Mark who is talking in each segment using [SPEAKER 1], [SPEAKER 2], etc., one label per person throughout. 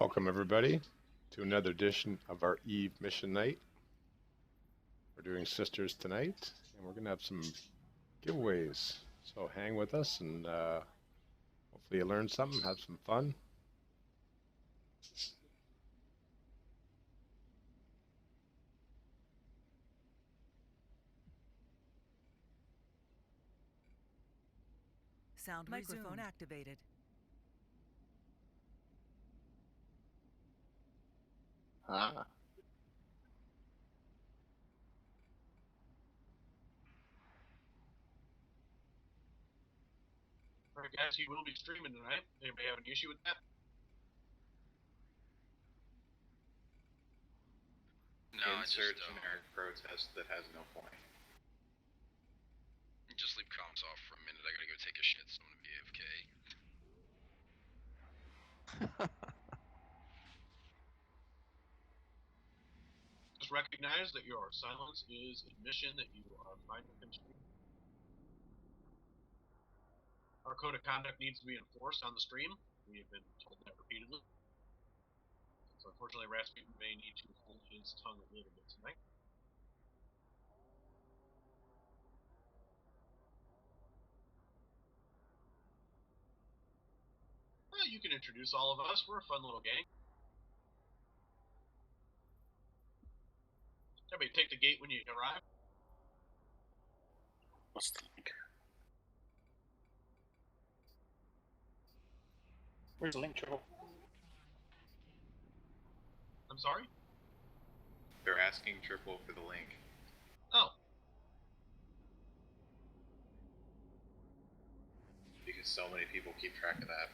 [SPEAKER 1] Welcome everybody to another edition of our Eve Mission Night. We're doing sisters tonight, and we're gonna have some giveaways. So hang with us, and hopefully you learn something, have some fun.
[SPEAKER 2] Sound microphone activated.
[SPEAKER 3] Ah.
[SPEAKER 4] Alright guys, you will be streaming tonight. Anybody have an issue with that?
[SPEAKER 5] No,
[SPEAKER 3] Insert generic protest that has no point.
[SPEAKER 5] Just leave comms off for a minute. I gotta go take a shit, so I'm gonna be AFK.
[SPEAKER 4] Just recognize that your silence is admission that you are fine within stream. Our code of conduct needs to be enforced on the stream. We have been told that repeatedly. So unfortunately, Rasputin may need to hold his tongue a little bit tonight. Well, you can introduce all of us. We're a fun little gang. Everybody take the gate when you arrive.
[SPEAKER 3] What's the link? Where's the link, Triple?
[SPEAKER 4] I'm sorry?
[SPEAKER 3] They're asking Triple for the link.
[SPEAKER 4] Oh.
[SPEAKER 3] Because so many people keep track of that.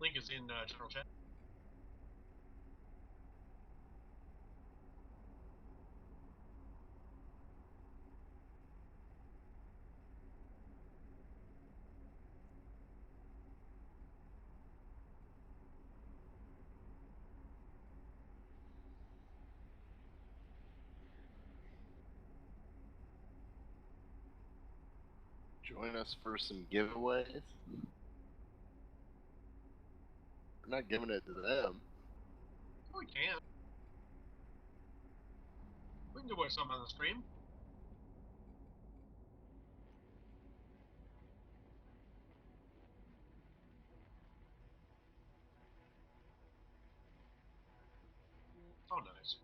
[SPEAKER 4] Link is in general chat.
[SPEAKER 6] Join us for some giveaways. We're not giving it to them.
[SPEAKER 4] We can. We can give away some on the stream. Oh, nice.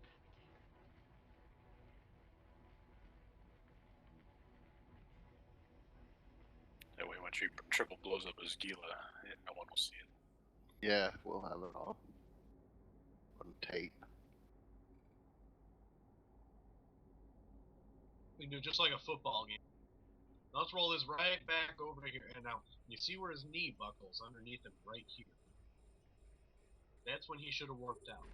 [SPEAKER 7] That way, when Triple blows up his Gila, no one will see it.
[SPEAKER 6] Yeah, we'll have it all on tape.
[SPEAKER 4] We can do just like a football game. Now let's roll this right back over here. And now, you see where his knee buckles underneath him right here. That's when he should have warped out.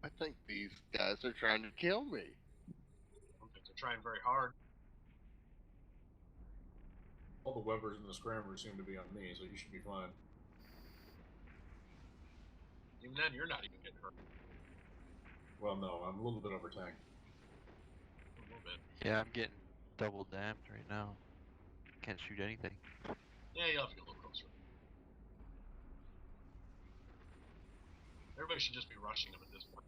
[SPEAKER 6] I think these guys are trying to kill me.
[SPEAKER 4] I don't think they're trying very hard.
[SPEAKER 8] All the Webbers and the Scrammers seem to be on me, so you should be fine.
[SPEAKER 4] Even then, you're not even getting hurt.
[SPEAKER 8] Well, no, I'm a little bit over tank.
[SPEAKER 4] A little bit.
[SPEAKER 9] Yeah, I'm getting double damned right now. Can't shoot anything.
[SPEAKER 4] Yeah, you'll have to get a little closer. Everybody should just be rushing him at this point.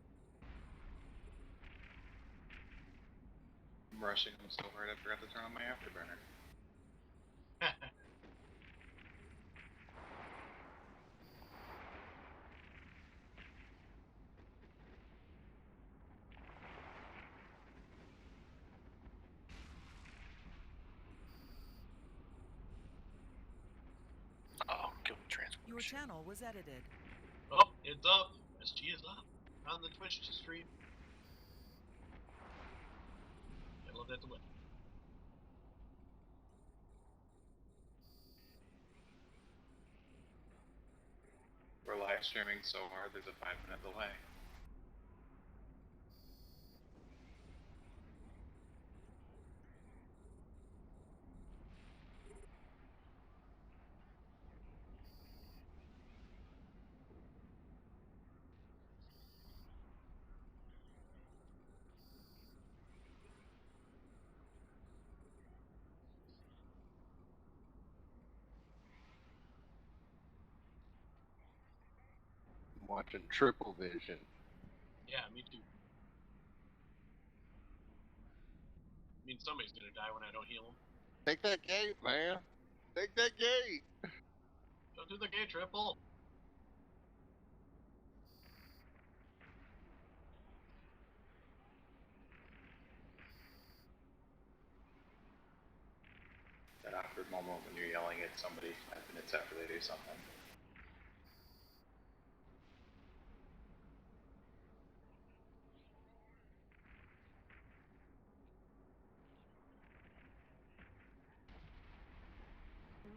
[SPEAKER 3] I'm rushing them so hard I forgot to turn on my afterburner.
[SPEAKER 7] Oh, kill the transport.
[SPEAKER 2] Your channel was edited.
[SPEAKER 4] Oh, it's up. SG is up on the Twitch stream. I love that to win.
[SPEAKER 3] We're live streaming so hard there's a 5-minute delay.
[SPEAKER 6] watching Triple Vision.
[SPEAKER 4] Yeah, me too. I mean, somebody's gonna die when I don't heal him.
[SPEAKER 6] Take that gate, man. Take that gate.
[SPEAKER 4] Go through the gate, Triple.
[SPEAKER 3] That awkward moment when you're yelling at somebody 5 minutes after they do something.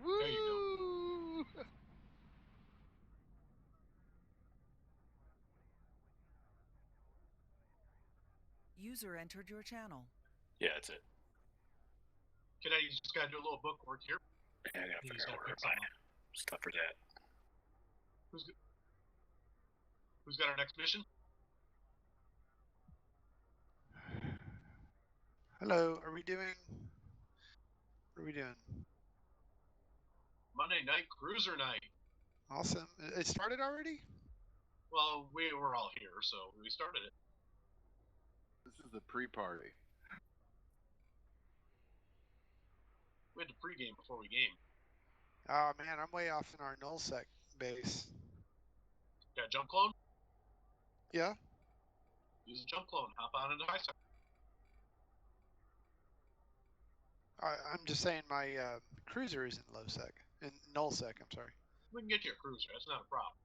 [SPEAKER 4] There you go.
[SPEAKER 6] Woo!
[SPEAKER 2] User entered your channel.
[SPEAKER 7] Yeah, that's it.
[SPEAKER 4] Kid, you just gotta do a little bookwork here.
[SPEAKER 7] Yeah, I gotta
[SPEAKER 4] You
[SPEAKER 7] figure
[SPEAKER 4] just
[SPEAKER 7] out
[SPEAKER 4] gotta
[SPEAKER 7] where
[SPEAKER 4] pick
[SPEAKER 7] to find
[SPEAKER 4] something up.
[SPEAKER 7] stuff for that.
[SPEAKER 4] Who's got our next mission?
[SPEAKER 10] Hello, are we doing? What are we doing?
[SPEAKER 4] Monday night cruiser night.
[SPEAKER 10] Awesome. It started already?
[SPEAKER 4] Well, we were all here, so we started it.
[SPEAKER 6] This is the pre-party.
[SPEAKER 4] We had to pregame before we game.
[SPEAKER 10] Oh man, I'm way off in our nullsec base.
[SPEAKER 4] Got a jump clone?
[SPEAKER 10] Yeah?
[SPEAKER 4] Use a jump clone. Hop on into high sec.
[SPEAKER 10] I'm just saying my cruiser is in low sec. In nullsec, I'm sorry.
[SPEAKER 4] We can get you a cruiser. That's not a problem.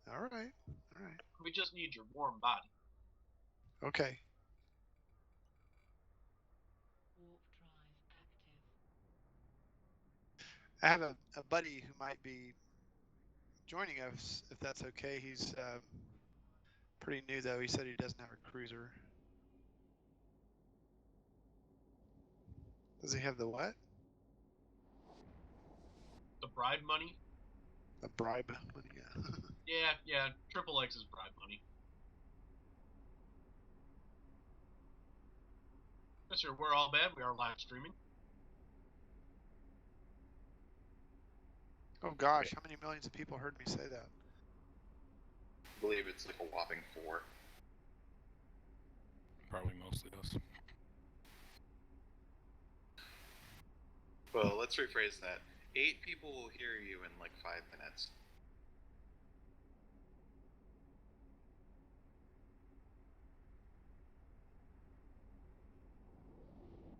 [SPEAKER 10] Alright. Alright.
[SPEAKER 4] We just need your warm body.
[SPEAKER 10] Okay.
[SPEAKER 11] Warp drive active.
[SPEAKER 10] I have a buddy who might be joining us, if that's okay. He's pretty new though. He said he doesn't have a cruiser. Does he have the what?
[SPEAKER 4] The bribe money?
[SPEAKER 10] The bribe money, yeah.
[SPEAKER 4] Yeah, TrippleX is bribe money. Yes, sir, we're all bad. We are live streaming.
[SPEAKER 10] Oh gosh, how many millions of people heard me say that?
[SPEAKER 3] I believe it's like a whopping 4.
[SPEAKER 7] Probably mostly us.
[SPEAKER 3] Well, let's rephrase that. 8 people will hear you in like 5 minutes.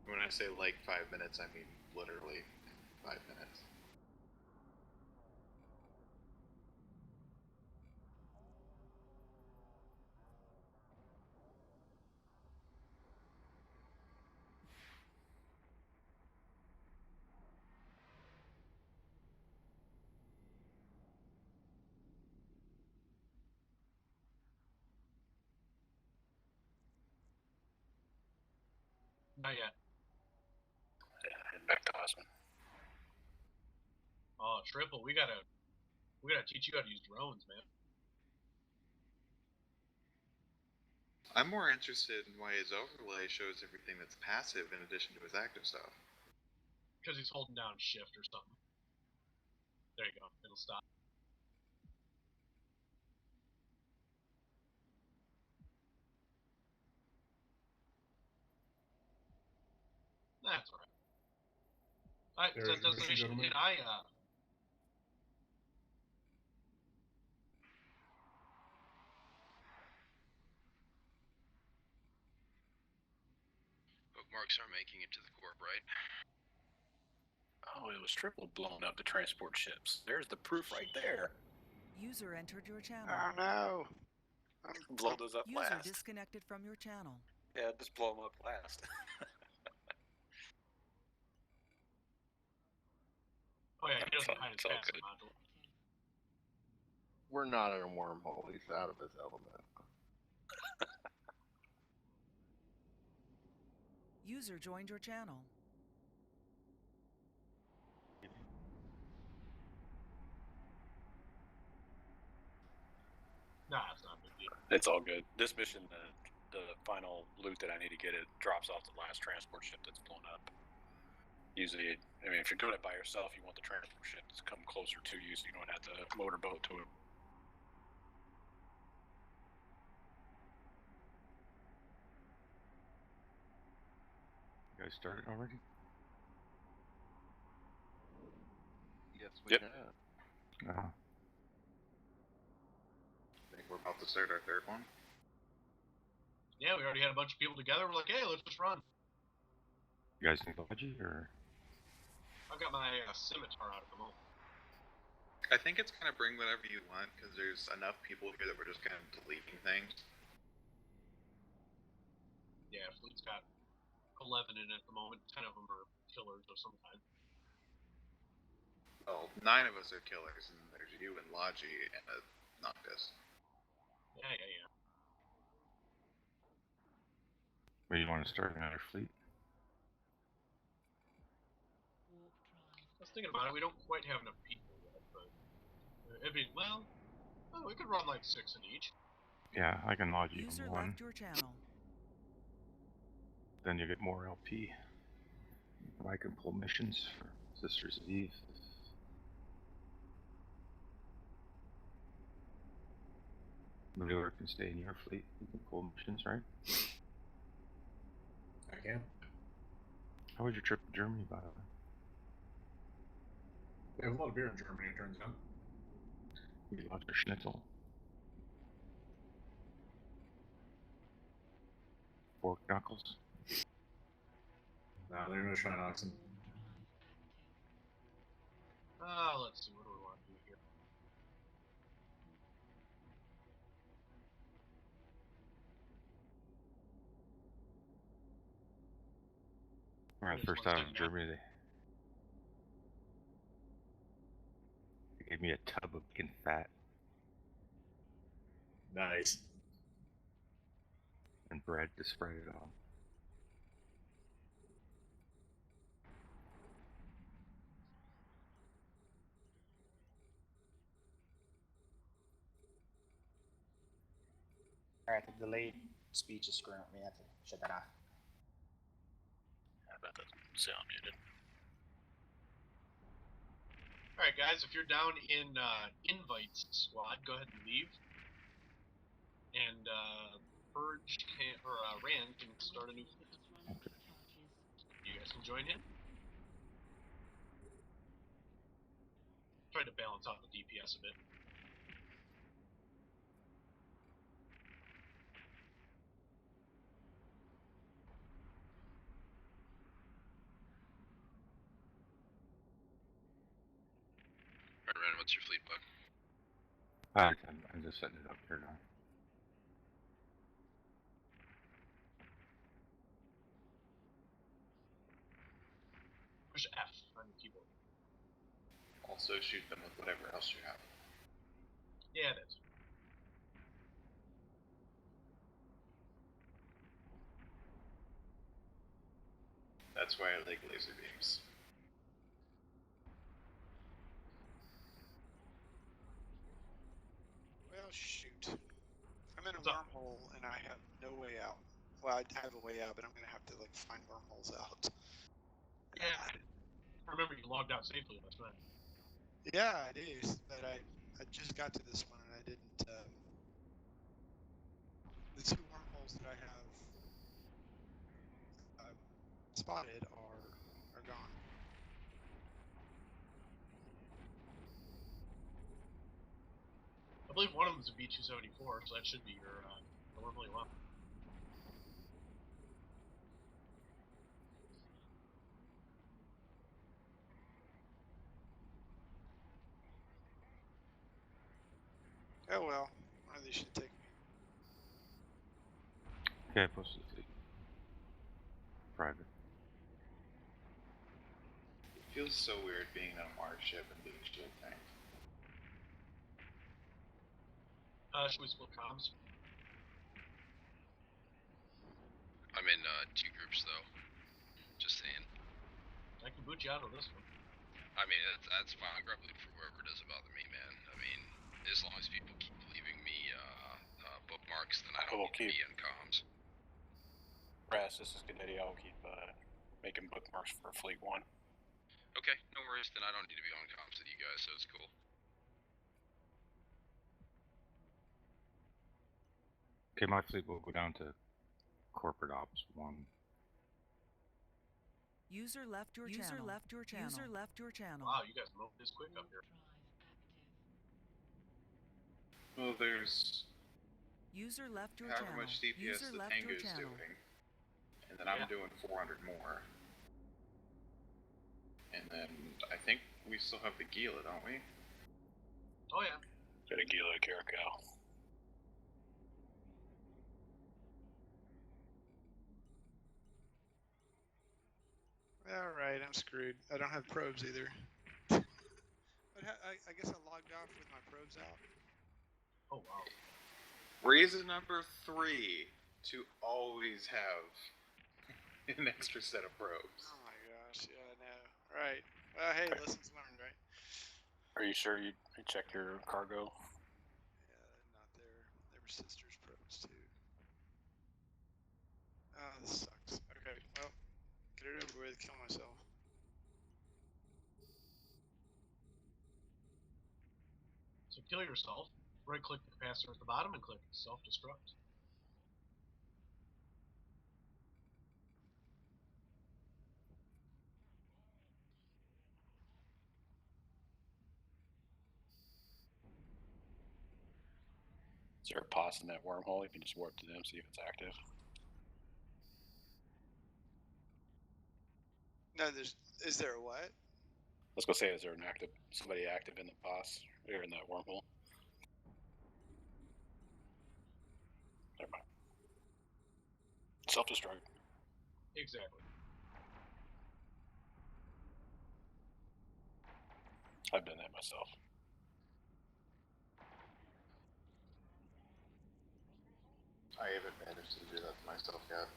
[SPEAKER 3] When I say like 5 minutes, I mean literally 5 minutes.
[SPEAKER 4] Not yet.
[SPEAKER 7] Yeah, head back to Osman.
[SPEAKER 4] Oh, Triple, we gotta teach you how to use drones, man.
[SPEAKER 3] I'm more interested in why his overlay shows everything that's passive in addition to his active stuff.
[SPEAKER 4] Because he's holding down shift or something. There you go. It'll stop. That's all right. Alright, so
[SPEAKER 8] There's
[SPEAKER 4] that's the
[SPEAKER 8] Mission
[SPEAKER 4] mission.
[SPEAKER 8] Gentleman.
[SPEAKER 4] Did I,
[SPEAKER 5] Bookmarks are making it to the corp, right?
[SPEAKER 7] Oh, it was Triple blowing up to transport ships. There's the proof right there.
[SPEAKER 2] User entered your channel.
[SPEAKER 10] Oh no.
[SPEAKER 7] Blow those up
[SPEAKER 2] User
[SPEAKER 7] last.
[SPEAKER 2] disconnected from your channel.
[SPEAKER 7] Yeah, just blow them up last.
[SPEAKER 4] oh yeah, he doesn't hide his
[SPEAKER 5] It's all
[SPEAKER 4] passive
[SPEAKER 5] good.
[SPEAKER 4] module.
[SPEAKER 6] We're not in a wormhole. He's out of his element.
[SPEAKER 2] User joined your channel.
[SPEAKER 4] Nah, it's not a big deal.
[SPEAKER 7] It's all good. This mission, the final loot that I need to get, it drops off the last transport ship that's blown up. Usually, I mean, if you're doing it by yourself, you want the transport ship to come closer to you so you don't have to motorboat to it.
[SPEAKER 5] guys started already?
[SPEAKER 6] Yes, we
[SPEAKER 7] Yep.
[SPEAKER 6] have.
[SPEAKER 5] Uh,
[SPEAKER 3] I think we're about to start our third one.
[SPEAKER 4] Yeah, we already had a bunch of people together. We're like, hey, let's just run.
[SPEAKER 5] you guys in Logi or?
[SPEAKER 4] I've got my scimitar out at the moment.
[SPEAKER 3] I think it's kind of bring whatever you want, because there's enough people here that we're just kind of deleting things.
[SPEAKER 4] Yeah, fleet's got 11 in it at the moment. 10 of them are killers of some kind.
[SPEAKER 3] Well, 9 of us are killers, and there's you and Logi and a Noctis.
[SPEAKER 4] Yeah.
[SPEAKER 5] Or you want to start another fleet?
[SPEAKER 11] Warp drive.
[SPEAKER 4] I was thinking about it. We don't quite have enough people yet, but it'd be, well, we could run like 6 in each.
[SPEAKER 5] Yeah, I can lodge you
[SPEAKER 2] User
[SPEAKER 5] on one.
[SPEAKER 2] left your channel.
[SPEAKER 5] Then you get more LP. I can pull missions for Sisters of Eve. Manure can stay in your fleet. You can pull missions, right?
[SPEAKER 8] I can.
[SPEAKER 5] How was your trip to Germany, by the way?
[SPEAKER 8] We have a lot of beer in Germany, it turns out.
[SPEAKER 5] You lost your schnitzel. Pork knuckles.
[SPEAKER 8] No, they're no Shine Oxen.
[SPEAKER 4] Let's see, what do we want to do here?
[SPEAKER 5] Alright,
[SPEAKER 4] Here's
[SPEAKER 5] first
[SPEAKER 4] one
[SPEAKER 5] out of
[SPEAKER 4] thing,
[SPEAKER 5] Germany, they gave me a tub of bacon fat
[SPEAKER 8] Nice.
[SPEAKER 5] and bread to spread it on.
[SPEAKER 12] Alright, the delayed speech is screwing with me. I have to shut that off.
[SPEAKER 7] That doesn't sound muted.
[SPEAKER 4] Alright, guys, if you're down in invites squad, go ahead and leave. And Purge can, or Rand can start a new fleet.
[SPEAKER 5] Okay.
[SPEAKER 4] You guys can join him. Try to balance out the DPS a bit.
[SPEAKER 5] Alright, Ren, what's your fleet, bud? I'm just setting it up here now.
[SPEAKER 4] Push F on the keyboard.
[SPEAKER 3] Also shoot them with whatever else you have.
[SPEAKER 4] Yeah, that's.
[SPEAKER 3] That's why I like laser beams.
[SPEAKER 10] Well, shoot. I'm in a
[SPEAKER 4] What's up?
[SPEAKER 10] wormhole and I have no way out. Well, I have a way out, but I'm gonna have to like find wormholes out.
[SPEAKER 4] Yeah. Remember, you logged out safely last night.
[SPEAKER 10] Yeah, I do, but I just got to this one and I didn't. The 2 wormholes that I have spotted are gone.
[SPEAKER 4] I believe one of them is a B-274, so that should be your the wormhole you want.
[SPEAKER 10] Oh well, one of these should take me.
[SPEAKER 5] Okay, I posted the fleet. Private.
[SPEAKER 3] It feels so weird being on a Mars ship and being shield tanked.
[SPEAKER 4] Should we split comms?
[SPEAKER 5] I'm in 2 groups though. Just saying.
[SPEAKER 4] I can boot you out of this one.
[SPEAKER 5] I mean, that's fine. I'll grab loot for whoever. It doesn't bother me, man. I mean, as long as people keep leaving me bookmarks, then I don't need to be in comms.
[SPEAKER 7] Ras, this is good idea. I'll keep making bookmarks for Fleet 1.
[SPEAKER 5] Okay, no worries. Then I don't need to be on comms with you guys, so it's cool. Okay, my fleet will go down to corporate ops 1.
[SPEAKER 2] User left your channel. User left your channel. User left your channel.
[SPEAKER 4] Wow, you guys moved this quick up here.
[SPEAKER 3] Well, there's
[SPEAKER 2] User left your
[SPEAKER 3] however
[SPEAKER 2] channel.
[SPEAKER 3] much DPS
[SPEAKER 2] User
[SPEAKER 3] the
[SPEAKER 2] left your
[SPEAKER 3] Tango's
[SPEAKER 2] channel.
[SPEAKER 3] doing, and then
[SPEAKER 4] Yeah.
[SPEAKER 3] I'm doing 400 more. And then I think we still have the Gila, don't we?
[SPEAKER 4] Oh yeah.
[SPEAKER 7] Got a Gila Caracal.
[SPEAKER 10] Alright, I'm screwed. I don't have probes either. But I guess I logged off with my probes out.
[SPEAKER 4] Oh wow.
[SPEAKER 3] Reason number 3 to always have an extra set of probes.
[SPEAKER 10] Oh my gosh, yeah, I know. Right. Hey, lessons learned, right?
[SPEAKER 7] Are you sure you checked your cargo?
[SPEAKER 10] Yeah, not there. They were sisters probes too. Oh, this sucks. Okay, well, get it over with, kill myself.
[SPEAKER 4] So kill yourself. Right click the capacitor at the bottom and click self-destruct.
[SPEAKER 7] Is there a pause in that wormhole? You can just warp to them, see if it's active.
[SPEAKER 10] No, is there a what?
[SPEAKER 7] Let's go say, is there somebody active in the pause or in that wormhole? Never mind. Self-destruct.
[SPEAKER 4] Exactly.
[SPEAKER 7] I've done that myself.
[SPEAKER 3] I haven't managed to do that to myself yet.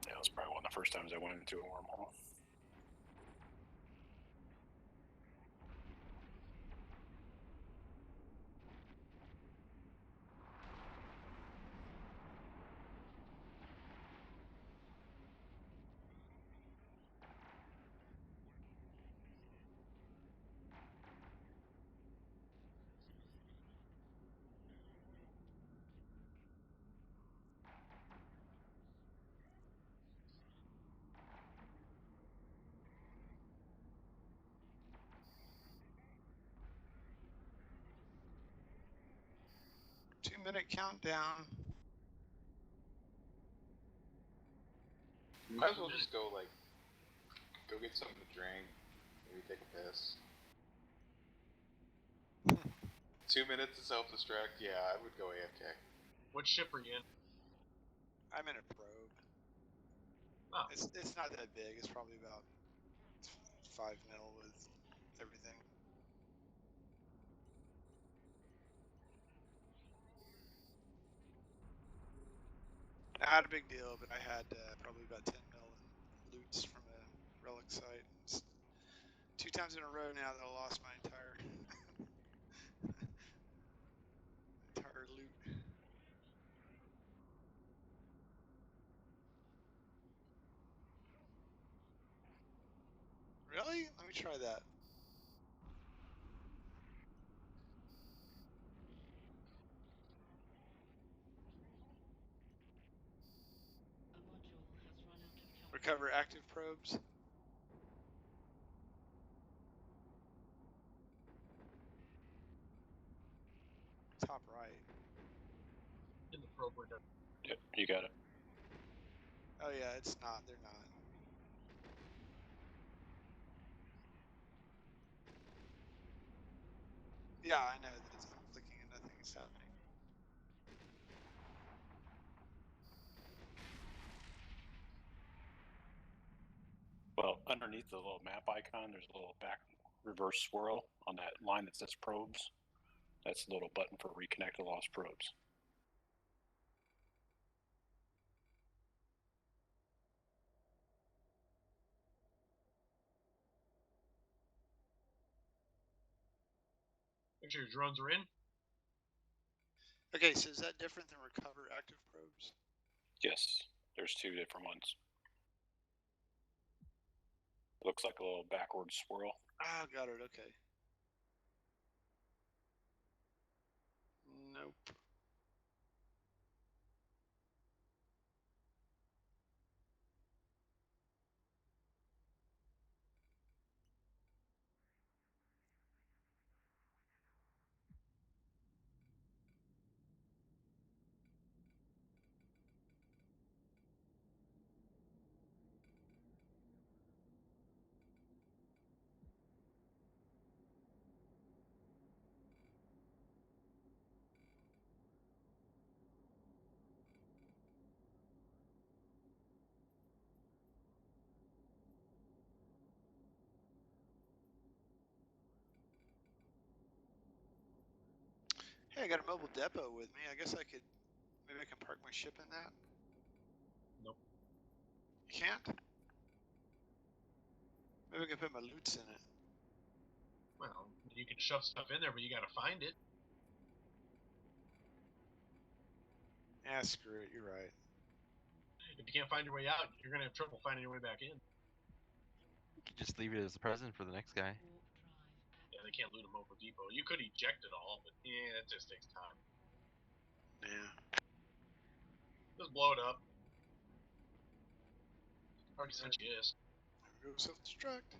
[SPEAKER 7] Yeah, it was probably one of the first times I went into a wormhole.
[SPEAKER 10] Two-minute countdown.
[SPEAKER 3] Might as well just go get something to drink, maybe take a piss. 2 minutes to self-destruct, yeah, I would go AFK.
[SPEAKER 4] What ship are you in?
[SPEAKER 10] I'm in a probe.
[SPEAKER 4] Oh.
[SPEAKER 10] It's not that big. It's probably about 5 mil with everything. Not a big deal, but I had probably about 10 mil in loots from a relic site. It's 2 times in a row now that I lost my entire loot. Really? Let me try that.
[SPEAKER 11] A module has run out of charge.
[SPEAKER 10] Recover active probes. Top right.
[SPEAKER 4] In the probe window.
[SPEAKER 7] Yep, you got it.
[SPEAKER 10] Oh yeah, it's not. They're not. Yeah, I know that it's clicking and nothing is happening.
[SPEAKER 7] Well, underneath the little map icon, there's a little back reverse swirl on that line that says probes. That's the little button for reconnect the lost probes.
[SPEAKER 4] Make sure your drones are in.
[SPEAKER 10] Okay, so is that different than recover active probes?
[SPEAKER 7] Yes, there's 2 different ones. Looks like a little backward swirl.
[SPEAKER 10] Ah, got it. Okay. Nope. Hey, I got a mobile depot with me. I guess I could. Maybe I can park my ship in that.
[SPEAKER 4] Nope.
[SPEAKER 10] You can't. Maybe I can put my loots in it.
[SPEAKER 4] Well, you can shove stuff in there, but you gotta find it.
[SPEAKER 10] Yeah, screw it. You're right.
[SPEAKER 4] If you can't find your way out, you're gonna have trouble finding your way back in.
[SPEAKER 9] You could just leave it as a present for the next guy.
[SPEAKER 4] Yeah, they can't loot them over depot. You could eject it all, but yeah, it just takes time.
[SPEAKER 10] Yeah.
[SPEAKER 4] Just blow it up. Already sent you this.
[SPEAKER 10] There we go. Self-destruct.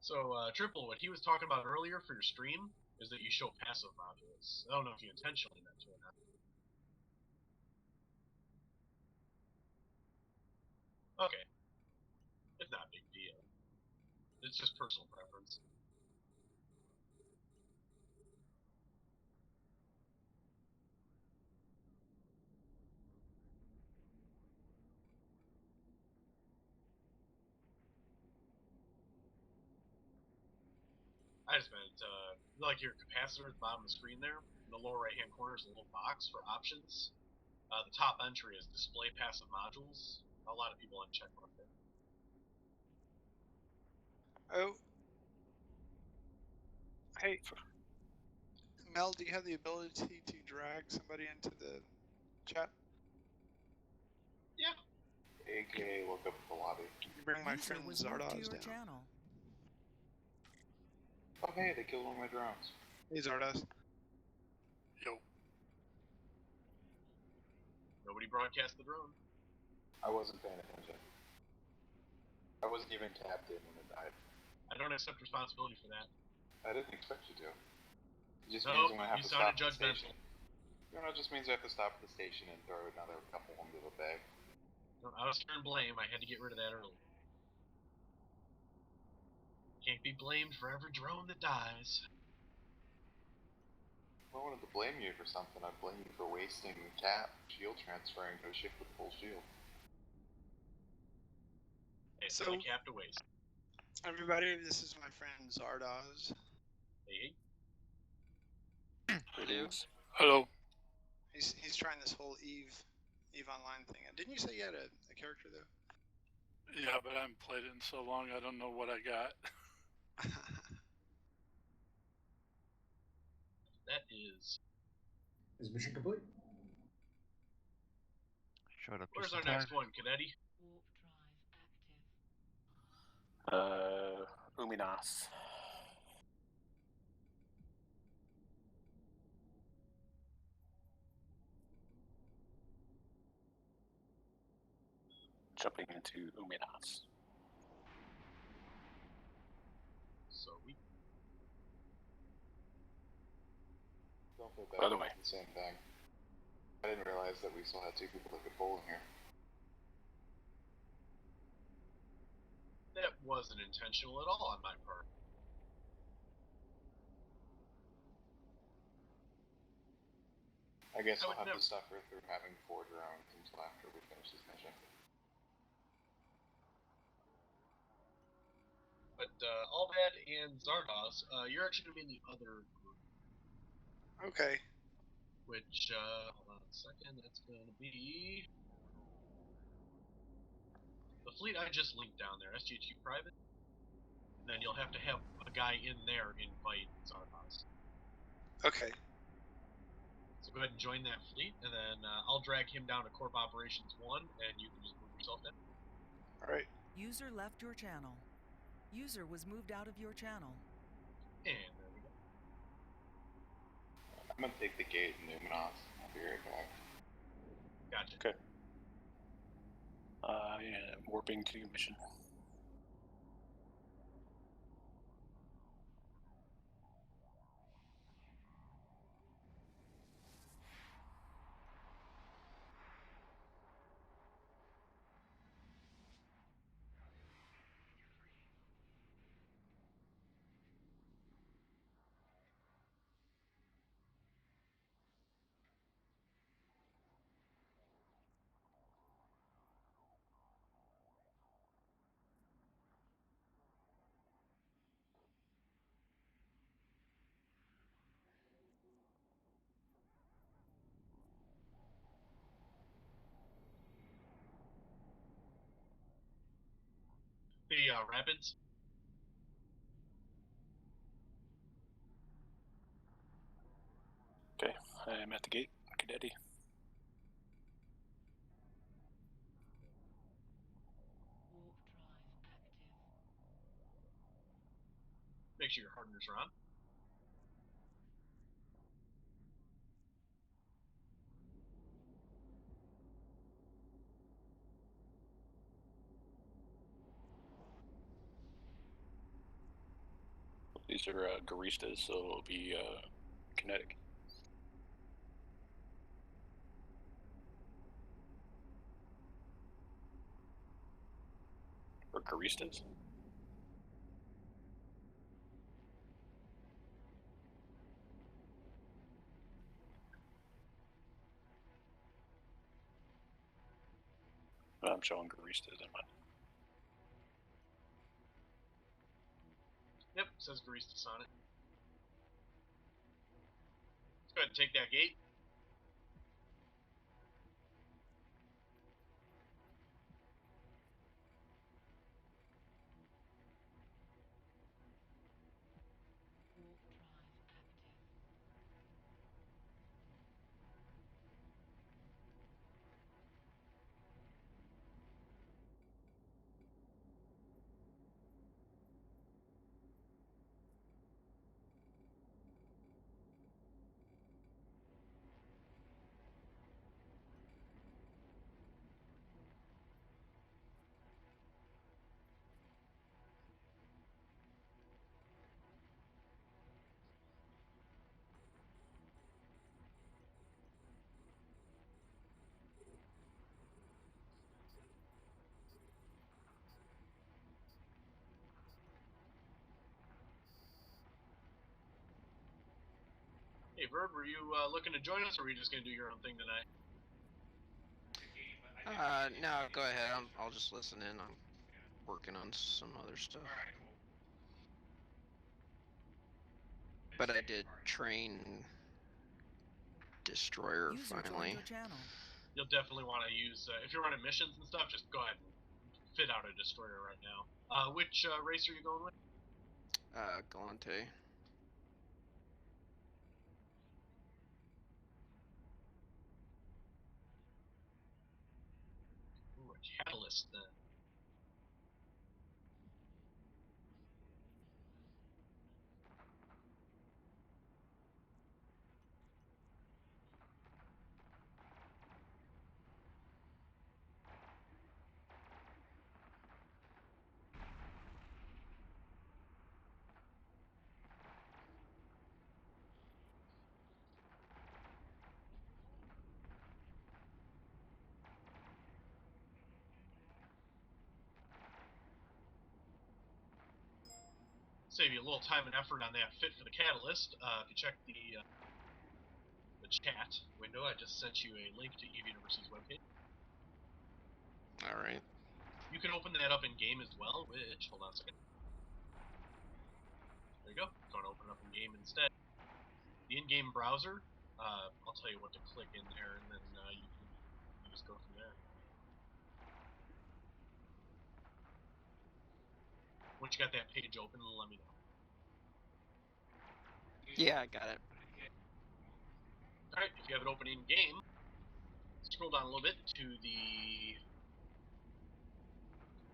[SPEAKER 4] So, Triple, what he was talking about earlier for your stream is that you show passive modules. I don't know if you intentionally meant to or not. Okay. It's not a big deal. It's just personal preference. I just meant, like your capacitor at the bottom of the screen there, in the lower right hand corner is a little box for options. The top entry is display passive modules. A lot of people uncheck right there.
[SPEAKER 10] Oh. Hey. Mel, do you have the ability to drag somebody into the chat?
[SPEAKER 4] Yeah.
[SPEAKER 3] AKA look up the lobby.
[SPEAKER 10] You bring my
[SPEAKER 2] User
[SPEAKER 10] friend
[SPEAKER 2] was moved to
[SPEAKER 10] Zardoz
[SPEAKER 2] your
[SPEAKER 10] down.
[SPEAKER 2] channel.
[SPEAKER 3] Oh hey, they killed one of my drones.
[SPEAKER 10] Hey Zardoz.
[SPEAKER 7] Yo.
[SPEAKER 4] Nobody broadcast the drone.
[SPEAKER 3] I wasn't paying attention. I wasn't even tapped in when it died.
[SPEAKER 4] I don't accept responsibility for that.
[SPEAKER 3] I didn't expect you to. It just
[SPEAKER 4] No,
[SPEAKER 3] means I'm gonna have
[SPEAKER 4] you
[SPEAKER 3] to stop
[SPEAKER 4] sounded
[SPEAKER 3] at the station.
[SPEAKER 4] judgmental.
[SPEAKER 3] You know, it just means I have to stop at the station and throw another couple into the bag.
[SPEAKER 4] No, I was turned blame. I had to get rid of that early. Can't be blamed for every drone that dies.
[SPEAKER 3] If I wanted to blame you for something, I'd blame you for wasting cap shield transferring to a ship with full shield.
[SPEAKER 4] Hey,
[SPEAKER 10] So-
[SPEAKER 4] so cap to waste.
[SPEAKER 10] Everybody, this is my friend Zardoz.
[SPEAKER 4] Hey,
[SPEAKER 7] Greetings. Hello.
[SPEAKER 10] He's trying this whole Eve Online thing. Didn't you say you had a character though?
[SPEAKER 7] Yeah, but I haven't played it in so long, I don't know what I got.
[SPEAKER 4] that is.
[SPEAKER 8] Is mission complete?
[SPEAKER 9] Showed up
[SPEAKER 4] Where's
[SPEAKER 9] just
[SPEAKER 4] our
[SPEAKER 9] in time.
[SPEAKER 4] next one, Cadetti?
[SPEAKER 11] Warp drive active.
[SPEAKER 7] Uminas. Jumping into Uminas.
[SPEAKER 4] So we.
[SPEAKER 3] Don't feel
[SPEAKER 7] By
[SPEAKER 3] bad
[SPEAKER 7] the
[SPEAKER 3] about
[SPEAKER 7] way.
[SPEAKER 3] the same thing. I didn't realize that we still had two people that could bowl in here.
[SPEAKER 4] That wasn't intentional at all on my part.
[SPEAKER 3] I guess
[SPEAKER 4] I
[SPEAKER 3] we'll
[SPEAKER 4] would
[SPEAKER 3] have
[SPEAKER 4] never-
[SPEAKER 3] to suffer through having 4 drones until after we finish this mission.
[SPEAKER 4] But Albad and Zardoz, you're actually going to be in the other group.
[SPEAKER 10] Okay.
[SPEAKER 4] Which, hold on a second, that's going to be... the fleet I just linked down there, SGHQ Private. And then you'll have to have a guy in there invite Zardoz.
[SPEAKER 10] Okay.
[SPEAKER 4] So go ahead and join that fleet, and then I'll drag him down to Corp Operations 1, and you can just move yourself down.
[SPEAKER 10] Alright.
[SPEAKER 2] User left your channel. User was moved out of your channel.
[SPEAKER 4] And there we go.
[SPEAKER 3] I'm gonna take the gate in Numenos. I'll be right back.
[SPEAKER 4] Gotcha.
[SPEAKER 7] Okay. Yeah, warping to mission.
[SPEAKER 4] The rapids.
[SPEAKER 7] Okay, I'm at the gate. Cadetti.
[SPEAKER 11] Warp drive active.
[SPEAKER 4] Make sure your hardeners are on.
[SPEAKER 7] These are Garistas, so it'll be kinetic. Or Garistas? I'm showing Garistas in mine.
[SPEAKER 4] Yep, says Baristas on it. Let's go ahead and take that gate.
[SPEAKER 11] Warp drive active.
[SPEAKER 4] Hey, Bird, were you looking to join us, or were you just going to do your own thing tonight?
[SPEAKER 13] No, go ahead. I'll just listen in. I'm working on some other stuff. But I did train Destroyer
[SPEAKER 2] User
[SPEAKER 13] finally.
[SPEAKER 2] joined your channel.
[SPEAKER 4] You'll definitely want to use, if you're running missions and stuff, just go ahead and fit out a Destroyer right now. Which race are you going with?
[SPEAKER 13] Galante.
[SPEAKER 4] Ooh, a Catalyst then. Save you a little time and effort on that fit for the Catalyst. If you check the chat window, I just sent you a link to EV University's webpage.
[SPEAKER 13] All right.
[SPEAKER 4] You can open that up in game as well, which, hold on a second. There you go. If you want to open it up in game instead. The in-game browser, I'll tell you what to click in there, and then you can just go from there. Once you got that page open, let me know.
[SPEAKER 13] Yeah, I got it.
[SPEAKER 4] Alright, if you have it open in game, scroll down a little bit to the...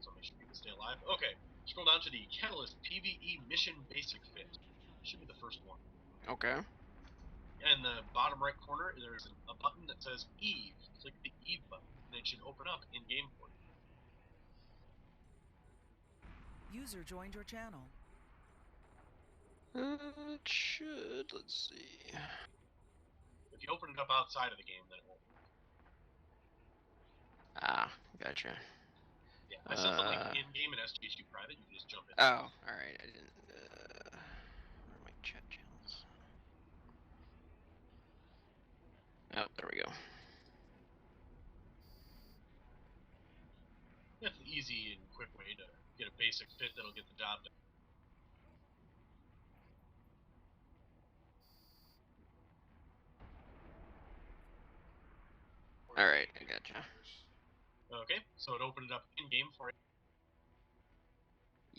[SPEAKER 4] So make sure you can stay alive. Okay, scroll down to the Catalyst PvE Mission Basic Fit. Should be the first one.
[SPEAKER 13] Okay.
[SPEAKER 4] In the bottom right corner, there's a button that says Eve. Click the Eve button, and it should open up in game for you.
[SPEAKER 2] User joined your channel.
[SPEAKER 13] It should. Let's see.
[SPEAKER 4] If you open it up outside of the game, then it won't.
[SPEAKER 13] Ah, gotcha.
[SPEAKER 4] Yeah, I sent the link in game and SGHU private. You can just jump in.
[SPEAKER 13] Oh, all right. I didn't. Where are my chat channels? Oh, there we go.
[SPEAKER 4] It's an easy and quick way to get a basic fit that'll get the job done.
[SPEAKER 13] All right, I gotcha.
[SPEAKER 4] Okay, so it opened it up in game for you.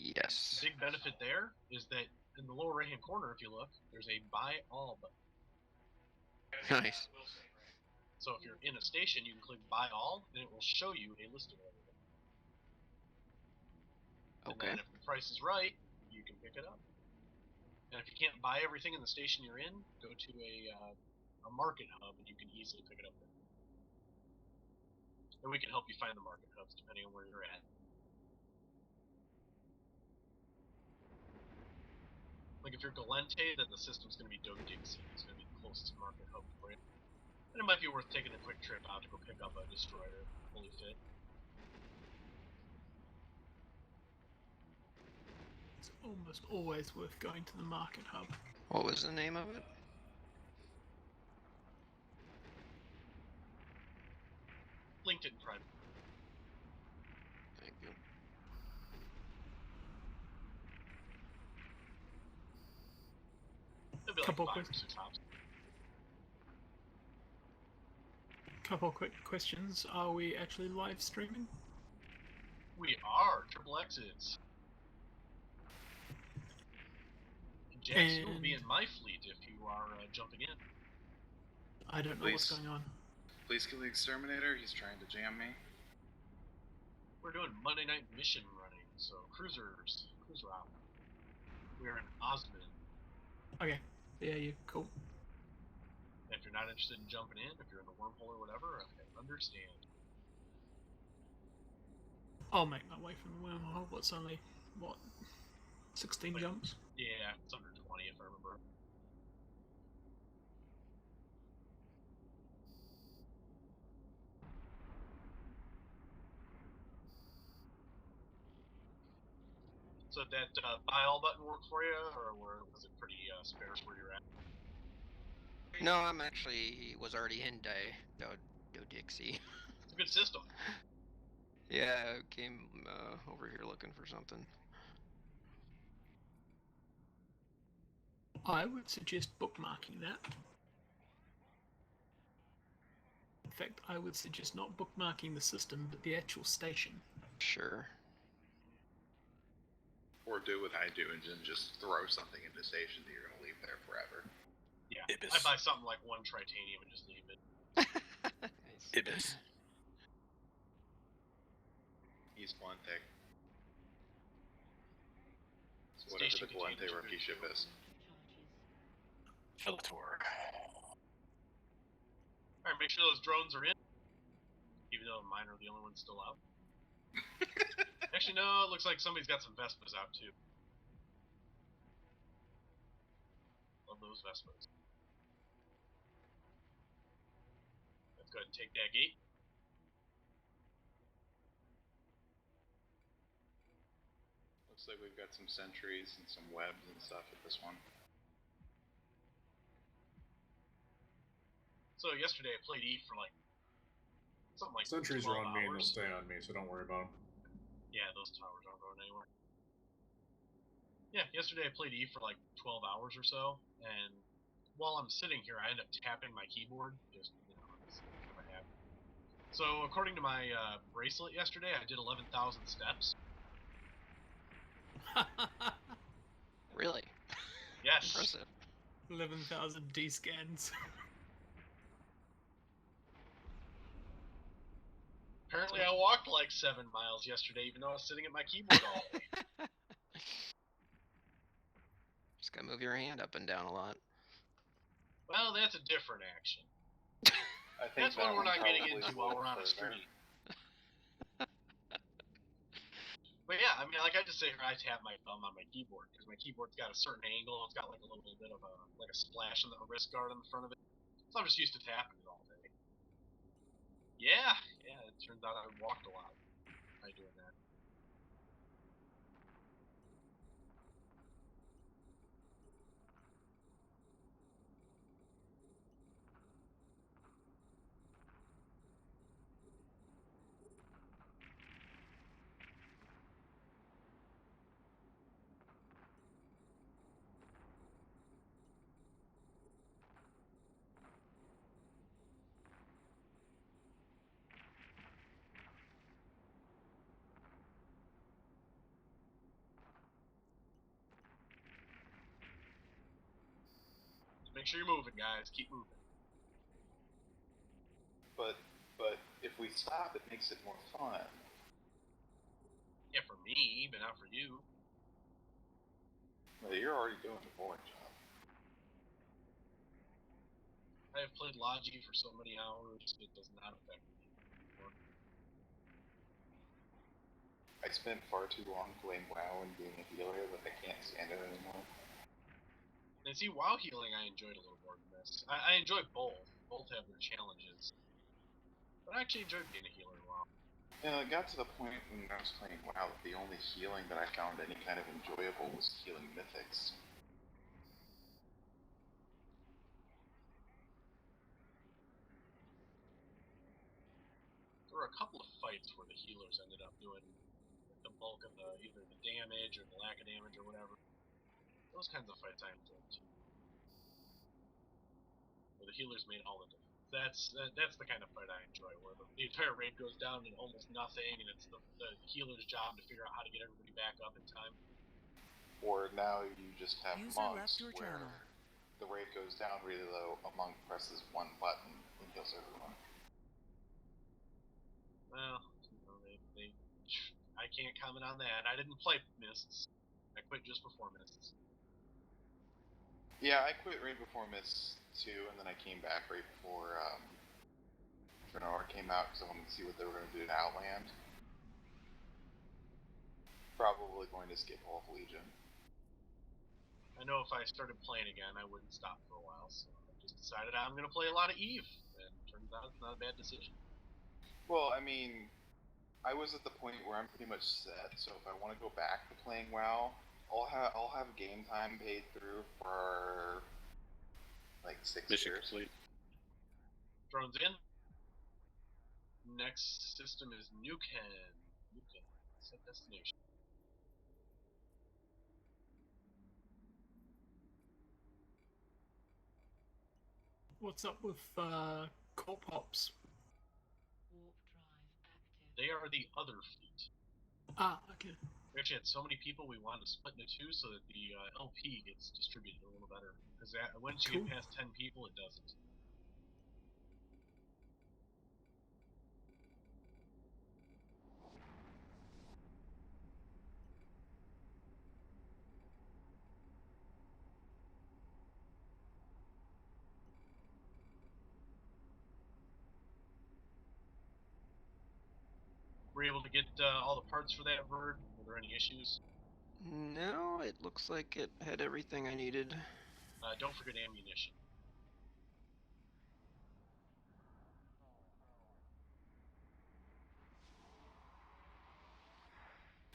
[SPEAKER 13] Yes.
[SPEAKER 4] Big benefit there is that in the lower right-hand corner, if you look, there's a buy all button.
[SPEAKER 13] Nice.
[SPEAKER 4] So if you're in a station, you can click buy all, and it will show you a list of everything. And
[SPEAKER 13] Okay.
[SPEAKER 4] then if the price is right, you can pick it up. And if you can't buy everything in the station you're in, go to a market hub, and you can easily pick it up there. And we can help you find the market hubs depending on where you're at. Like if you're Galente, then the system's going to be Dodixie. It's going to be the closest market hub for you. And it might be worth taking a quick trip out to go pick up a destroyer fully fit.
[SPEAKER 14] It's almost always worth going to the market hub.
[SPEAKER 13] What was the name of it?
[SPEAKER 4] Linked it in private.
[SPEAKER 13] Thank you.
[SPEAKER 4] It'll be like
[SPEAKER 14] Couple
[SPEAKER 4] 5
[SPEAKER 14] quick-
[SPEAKER 4] or 6 hops.
[SPEAKER 14] Couple quick questions. Are we actually live streaming?
[SPEAKER 4] We are TrippleX is. And Jax, you will be in my fleet if you are jumping in.
[SPEAKER 14] I don't know what's going on.
[SPEAKER 3] Please kill the exterminator. He's trying to jam me.
[SPEAKER 4] We're doing Monday night mission running, so cruiser out. We're in Osmond.
[SPEAKER 14] Okay. Yeah, you cool.
[SPEAKER 4] And if you're not interested in jumping in, if you're in the wormhole or whatever, I understand.
[SPEAKER 14] I'll make my way from the wormhole. What's only, 16 jumps?
[SPEAKER 4] Yeah, it's under 20 if I remember. So did that buy all button work for you, or was it pretty sparse where you're at?
[SPEAKER 13] No, I'm actually was already in Dodixie.
[SPEAKER 4] It's a good system.
[SPEAKER 13] Yeah, I came over here looking for something.
[SPEAKER 14] I would suggest bookmarking that. In fact, I would suggest not bookmarking the system, but the actual station.
[SPEAKER 13] Sure.
[SPEAKER 3] Or do what I do and then just throw something in the station that you're going to leave there forever.
[SPEAKER 4] Yeah,
[SPEAKER 7] Ibis.
[SPEAKER 4] I buy something like 1 titanium and just leave it.
[SPEAKER 13] Nice.
[SPEAKER 7] Ibis.
[SPEAKER 3] He's Galente. So whatever the Galente rookie ship is.
[SPEAKER 7] Filator.
[SPEAKER 4] Alright, make sure those drones are in. Even though mine are the only ones still out. Actually, no, it looks like somebody's got some Vespas out too. Love those Vespas. Let's go ahead and take that gate.
[SPEAKER 3] Looks like we've got some sentries and some webs and stuff at this one.
[SPEAKER 4] So yesterday I played E for like something like
[SPEAKER 8] Sentries
[SPEAKER 4] 12
[SPEAKER 8] are on me and they'll
[SPEAKER 4] hours.
[SPEAKER 8] stay on me, so don't worry about them.
[SPEAKER 4] Yeah, those towers aren't going anywhere. Yeah, yesterday I played E for like 12 hours or so, and while I'm sitting here, I end up tapping my keyboard. Just, what happened. So according to my bracelet yesterday, I did 11,000 steps.
[SPEAKER 13] Really?
[SPEAKER 4] Yes.
[SPEAKER 13] Impressive.
[SPEAKER 14] 11,000 D-scans.
[SPEAKER 4] Apparently I walked like 7 miles yesterday, even though I was sitting at my keyboard all day.
[SPEAKER 13] Just gotta move your hand up and down a lot.
[SPEAKER 4] Well, that's a different action.
[SPEAKER 3] I think
[SPEAKER 4] That's one we're not getting
[SPEAKER 3] probably
[SPEAKER 4] into while we're on a
[SPEAKER 3] further.
[SPEAKER 4] stream. But yeah, I mean, like I just say here, I tap my thumb on my keyboard because my keyboard's got a certain angle. It's got like a little bit of a splash on the wrist guard on the front of it. So I'm just used to tapping it all day. Yeah, it turns out I walked a lot by doing that. make sure you're moving, guys. Keep moving.
[SPEAKER 3] But if we stop, it makes it more fun.
[SPEAKER 4] Yeah, for me, but not for you.
[SPEAKER 3] Well, you're already doing the boring job.
[SPEAKER 4] I have played Logi for so many hours, it does not affect me anymore.
[SPEAKER 3] I spent far too long playing WoW and being a healer that I can't stand it anymore.
[SPEAKER 4] And see, WoW healing I enjoyed a little more than this. I enjoy both. Both have their challenges. But I actually enjoyed being a healer in WoW.
[SPEAKER 3] You know, it got to the point when I was playing WoW that the only healing that I found any kind of enjoyable was healing mythics.
[SPEAKER 4] There were a couple of fights where the healers ended up doing the bulk of either the damage or the lack of damage or whatever. Those kinds of fights I enjoyed too. Where the healers made all the difference. That's the kind of fight I enjoy, where the entire raid goes down to almost nothing, and it's the healer's job to figure out how to get everybody back up in time.
[SPEAKER 3] Or now you just have
[SPEAKER 2] User
[SPEAKER 3] monks
[SPEAKER 2] left your
[SPEAKER 3] where
[SPEAKER 2] channel.
[SPEAKER 3] the raid goes down really low, a monk presses one button and heals everyone.
[SPEAKER 4] Well, you know, I can't comment on that. I didn't play Mists. I quit just before Mists.
[SPEAKER 3] Yeah, I quit right before Mists 2, and then I came back right before Draenor came out because I wanted to see what they were going to do to Outland. Probably going to skip Wolf Legion.
[SPEAKER 4] I know if I started playing again, I wouldn't stop for a while, so I just decided I'm going to play a lot of Eve, and turns out it's not a bad decision.
[SPEAKER 3] Well, I mean, I was at the point where I'm pretty much set, so if I want to go back to playing WoW, I'll have game time paid through for like 6
[SPEAKER 7] Mission
[SPEAKER 3] years.
[SPEAKER 7] complete.
[SPEAKER 4] Drones in. Next system is Nuken. Set destination.
[SPEAKER 14] What's up with Corp Hops?
[SPEAKER 11] Warp drive active.
[SPEAKER 4] They are the other fleet.
[SPEAKER 14] Ah, okay.
[SPEAKER 4] We actually had so many people we wanted to split into two so that the LP gets distributed a little better. Because once you
[SPEAKER 14] Cool.
[SPEAKER 4] get past 10 people, it doesn't. Were you able to get all the parts for that bird? Were there any issues?
[SPEAKER 13] No, it looks like it had everything I needed.
[SPEAKER 4] Don't forget ammunition.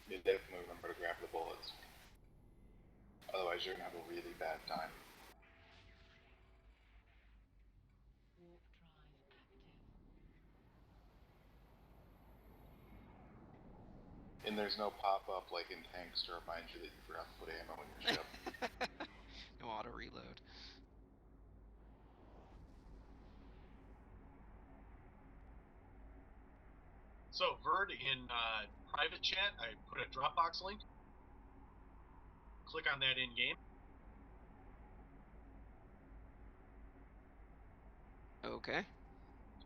[SPEAKER 3] You definitely remember to grab the bullets. Otherwise you're going to have a really bad time.
[SPEAKER 11] Warp drive active.
[SPEAKER 3] And there's no pop-up like in tanks to remind you that you forgot to put ammo in your ship.
[SPEAKER 13] No auto reload.
[SPEAKER 4] So, Verd, in private chat, I put a Dropbox link. Click on that in-game.
[SPEAKER 13] Okay.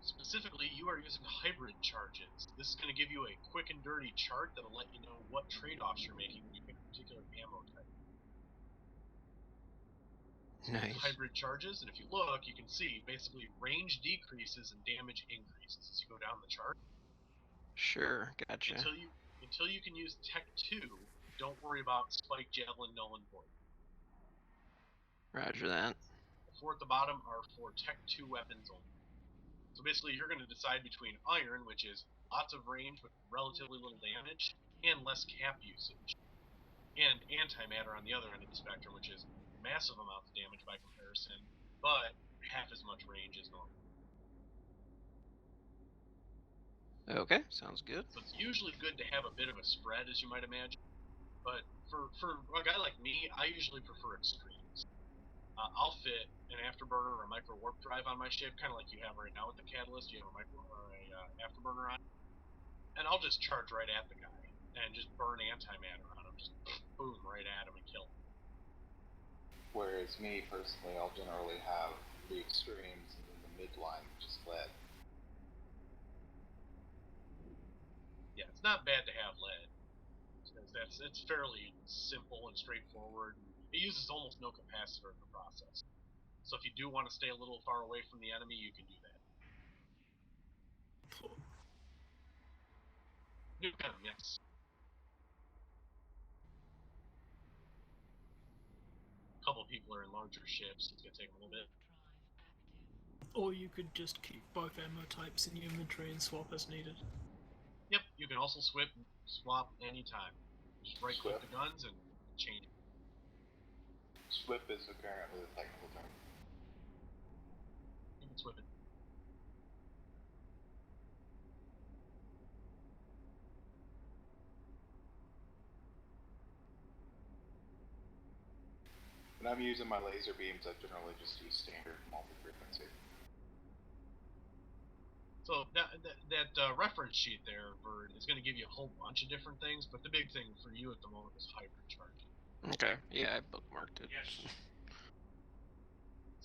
[SPEAKER 4] Specifically, you are using hybrid charges. This is going to give you a quick and dirty chart that'll let you know what trade-offs you're making when you pick a particular ammo type.
[SPEAKER 13] Nice.
[SPEAKER 4] Hybrid charges, and if you look, you can see basically range decreases and damage increases as you go down the chart.
[SPEAKER 13] Sure, gotcha.
[SPEAKER 4] Until you can use Tech 2, don't worry about Spike, Javelin, Null, and Void.
[SPEAKER 13] Roger that.
[SPEAKER 4] The four at the bottom are for Tech 2 weapons only. So basically, you're going to decide between Iron, which is lots of range with relatively little damage, and less cap usage. And Antimatter on the other end of the spectrum, which is massive amounts of damage by comparison, but half as much range as normal.
[SPEAKER 13] Okay, sounds good.
[SPEAKER 4] So it's usually good to have a bit of a spread, as you might imagine. But for a guy like me, I usually prefer extremes. I'll fit an afterburner or a micro warp drive on my ship, kind of like you have right now with the Catalyst. You have a micro or a afterburner on, and I'll just charge right at the guy and just burn antimatter on him, just boom right at him and kill him.
[SPEAKER 3] Whereas me, personally, I'll generally have the extremes and then the midline, which is lead.
[SPEAKER 4] Yeah, it's not bad to have lead. Because it's fairly simple and straightforward. And it uses almost no capacitor in the process. So if you do want to stay a little far away from the enemy, you can do that. Nuke them, yes. A couple people are in larger ships. It's gonna take a little bit.
[SPEAKER 14] Or you could just keep both ammo types in your inventory and swap as needed.
[SPEAKER 4] Yep, you can also swap anytime. Just right-click the guns and change it.
[SPEAKER 3] Swip is apparently the technical term.
[SPEAKER 4] You can swip it.
[SPEAKER 3] When I'm using my laser beams, I generally just use standard multi-frequency.
[SPEAKER 4] So that reference sheet there, Bird, is going to give you a whole bunch of different things, but the big thing for you at the moment is hybrid charging.
[SPEAKER 13] Okay, yeah, I bookmarked it.
[SPEAKER 4] Yes.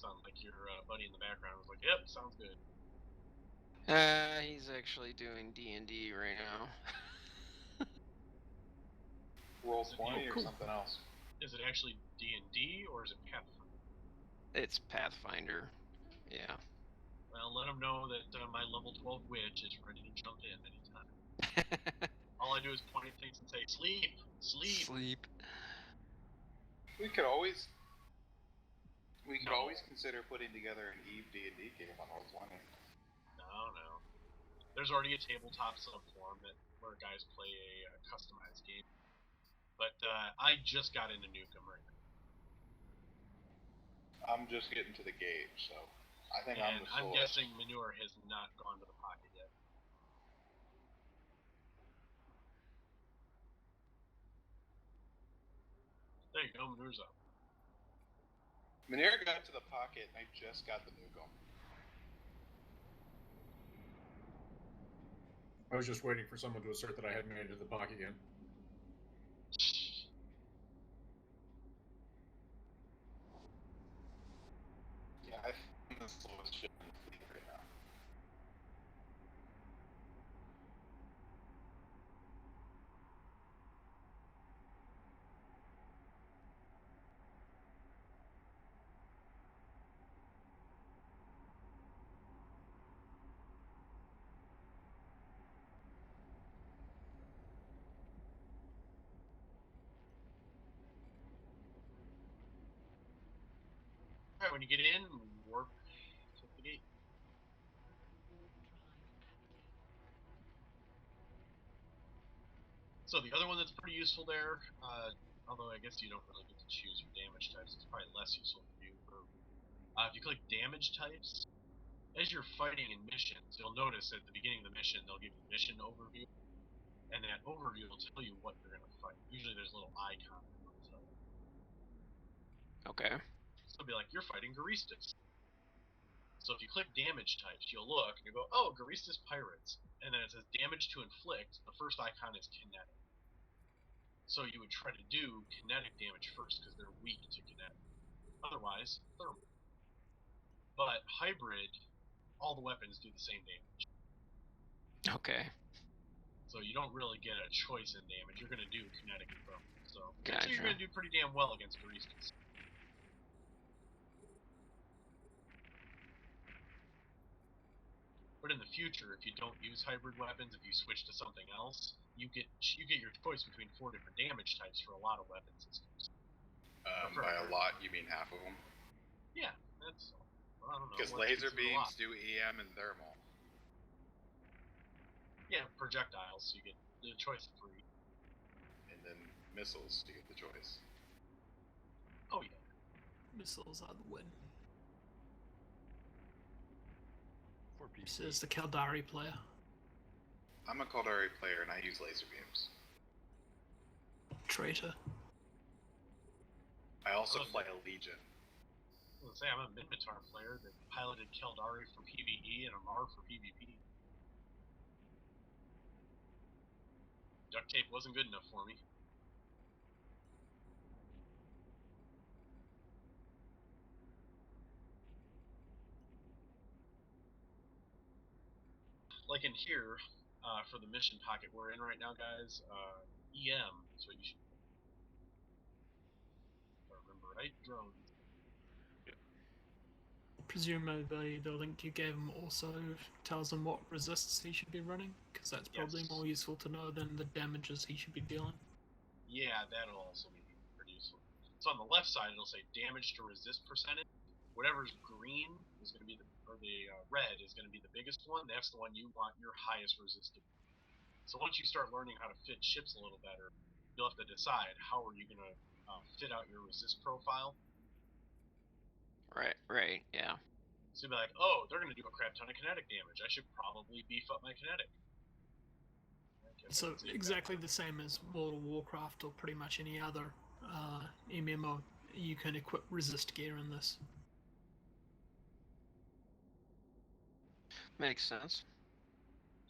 [SPEAKER 4] Sounds like your buddy in the background was like, "Yep, sounds good."
[SPEAKER 13] He's actually doing D&D right now.
[SPEAKER 3] Roll 20 or something else?
[SPEAKER 4] Is it actually D&D or is it Pathfinder?
[SPEAKER 13] It's Pathfinder. Yeah.
[SPEAKER 4] Well, let him know that my level 12 witch is ready to jump in anytime. All I do is point at things and say, "Sleep, sleep,
[SPEAKER 13] sleep."
[SPEAKER 3] We could always consider putting together an Eve D&D game on Roll20.
[SPEAKER 4] No. There's already a tabletop subforum where guys play a customized game. But I just got into Nukem right now.
[SPEAKER 3] I'm just getting to the gauge, so I think I'm the
[SPEAKER 4] I'm
[SPEAKER 3] source.
[SPEAKER 4] guessing Manure has not gone to the pocket yet. There you go, Manure's up.
[SPEAKER 3] Manure got to the pocket, and I just got the Nukem.
[SPEAKER 8] I was just waiting for someone to assert that I hadn't made it to the pocket yet.
[SPEAKER 3] Yeah, I think the slowest ship in the fleet right now.
[SPEAKER 4] Alright, when you get in, warp to the gate. So the other one that's pretty useful there, although I guess you don't really get to choose your damage types, it's probably less useful for you. If you click damage types, as you're fighting in missions, you'll notice at the beginning of the mission, they'll give you the mission overview, and that overview will tell you what you're going to fight. Usually there's a little icon that will tell you.
[SPEAKER 13] Okay.
[SPEAKER 4] So it'll be like, you're fighting Garistas. So if you click damage types, you'll look and you go, oh, Garistas Pirates. And then it says damage to inflict. The first icon is kinetic. So you would try to do kinetic damage first because they're weak to kinetic. Otherwise, thermal. But hybrid, all the weapons do the same damage.
[SPEAKER 13] Okay.
[SPEAKER 4] So you don't really get a choice in damage. You're going to do kinetic and thermal. So
[SPEAKER 13] gotcha.
[SPEAKER 4] Actually, you're going to do pretty damn well against Garistas. But in the future, if you don't use hybrid weapons, if you switch to something else, you get your choice between 4 different damage types for a lot of weapon systems.
[SPEAKER 3] By a lot, you mean half of them?
[SPEAKER 4] Yeah, that's. Well, I don't know.
[SPEAKER 3] Because laser beams do EM and thermal.
[SPEAKER 4] Yeah, projectiles, so you get the choice of 3.
[SPEAKER 3] And then missiles, you get the choice.
[SPEAKER 4] Oh yeah.
[SPEAKER 14] Missiles are the win. Says the Caldari player.
[SPEAKER 3] I'm a Caldari player and I use laser beams.
[SPEAKER 14] Traitor.
[SPEAKER 3] I also play a Legion.
[SPEAKER 4] I was gonna say, I'm a Minotaur player that piloted Caldari for PvE and Amar for PvP. Duct tape wasn't good enough for me. like in here, for the mission pocket we're in right now, guys, EM is what you should. If I remember right, drones.
[SPEAKER 14] Presumably, the link you gave him also tells him what resists he should be running, because that's probably more useful to know than the damages he should be dealing.
[SPEAKER 4] Yeah, that'll also be pretty useful. So on the left side, it'll say damage to resist percentage. Whatever's green is going to be red is going to be the biggest one. That's the one you want your highest resistance. So once you start learning how to fit ships a little better, you'll have to decide how are you going to fit out your resist profile.
[SPEAKER 13] Right, yeah.
[SPEAKER 4] So you'll be like, oh, they're going to do a crap ton of kinetic damage. I should probably beef up my kinetic.
[SPEAKER 14] So exactly the same as World of Warcraft or pretty much any other MMO, you can equip resist gear in this.
[SPEAKER 13] Makes sense.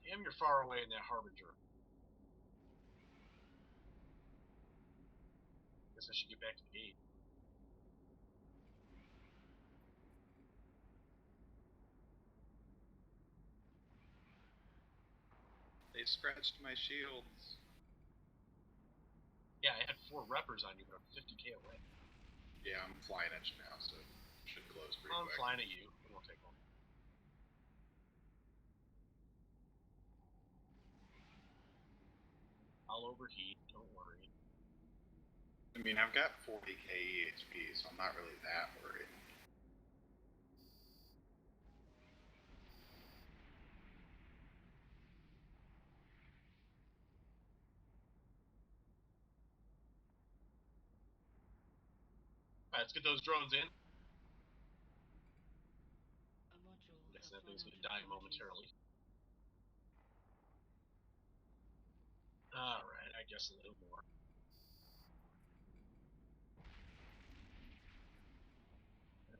[SPEAKER 4] Damn, you're far away in that Harbinger. Guess I should get back to the gate.
[SPEAKER 3] They scratched my shields.
[SPEAKER 4] Yeah, I had 4 reppers on you, but I'm 50k away.
[SPEAKER 3] Yeah, I'm flying at you now, so should close pretty
[SPEAKER 4] I'm
[SPEAKER 3] quick.
[SPEAKER 4] flying at you. It won't take long. I'll overheat, don't worry.
[SPEAKER 3] I mean, I've got 40k EHP, so I'm not really that worried.
[SPEAKER 4] Alright, let's get those drones in.
[SPEAKER 11] A module
[SPEAKER 4] Guess
[SPEAKER 11] has
[SPEAKER 4] that thing's
[SPEAKER 11] run
[SPEAKER 4] gonna
[SPEAKER 11] out of
[SPEAKER 4] die
[SPEAKER 11] charges.
[SPEAKER 4] momentarily. Alright, I guess a little more.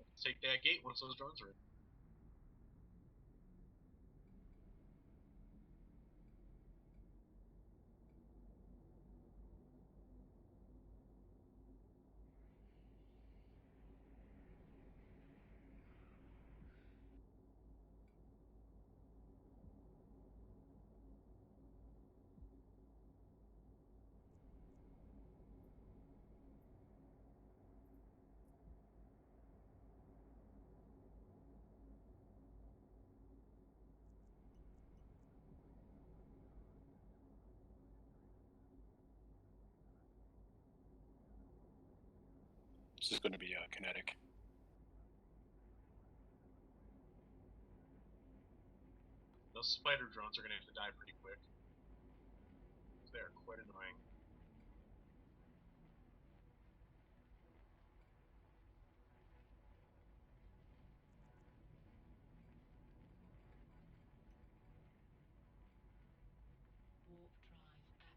[SPEAKER 4] Let's take that gate once those drones are in.
[SPEAKER 7] This is going to be kinetic.
[SPEAKER 4] Those spider drones are gonna have to die pretty quick. They are quite annoying.
[SPEAKER 11] Warp drive active.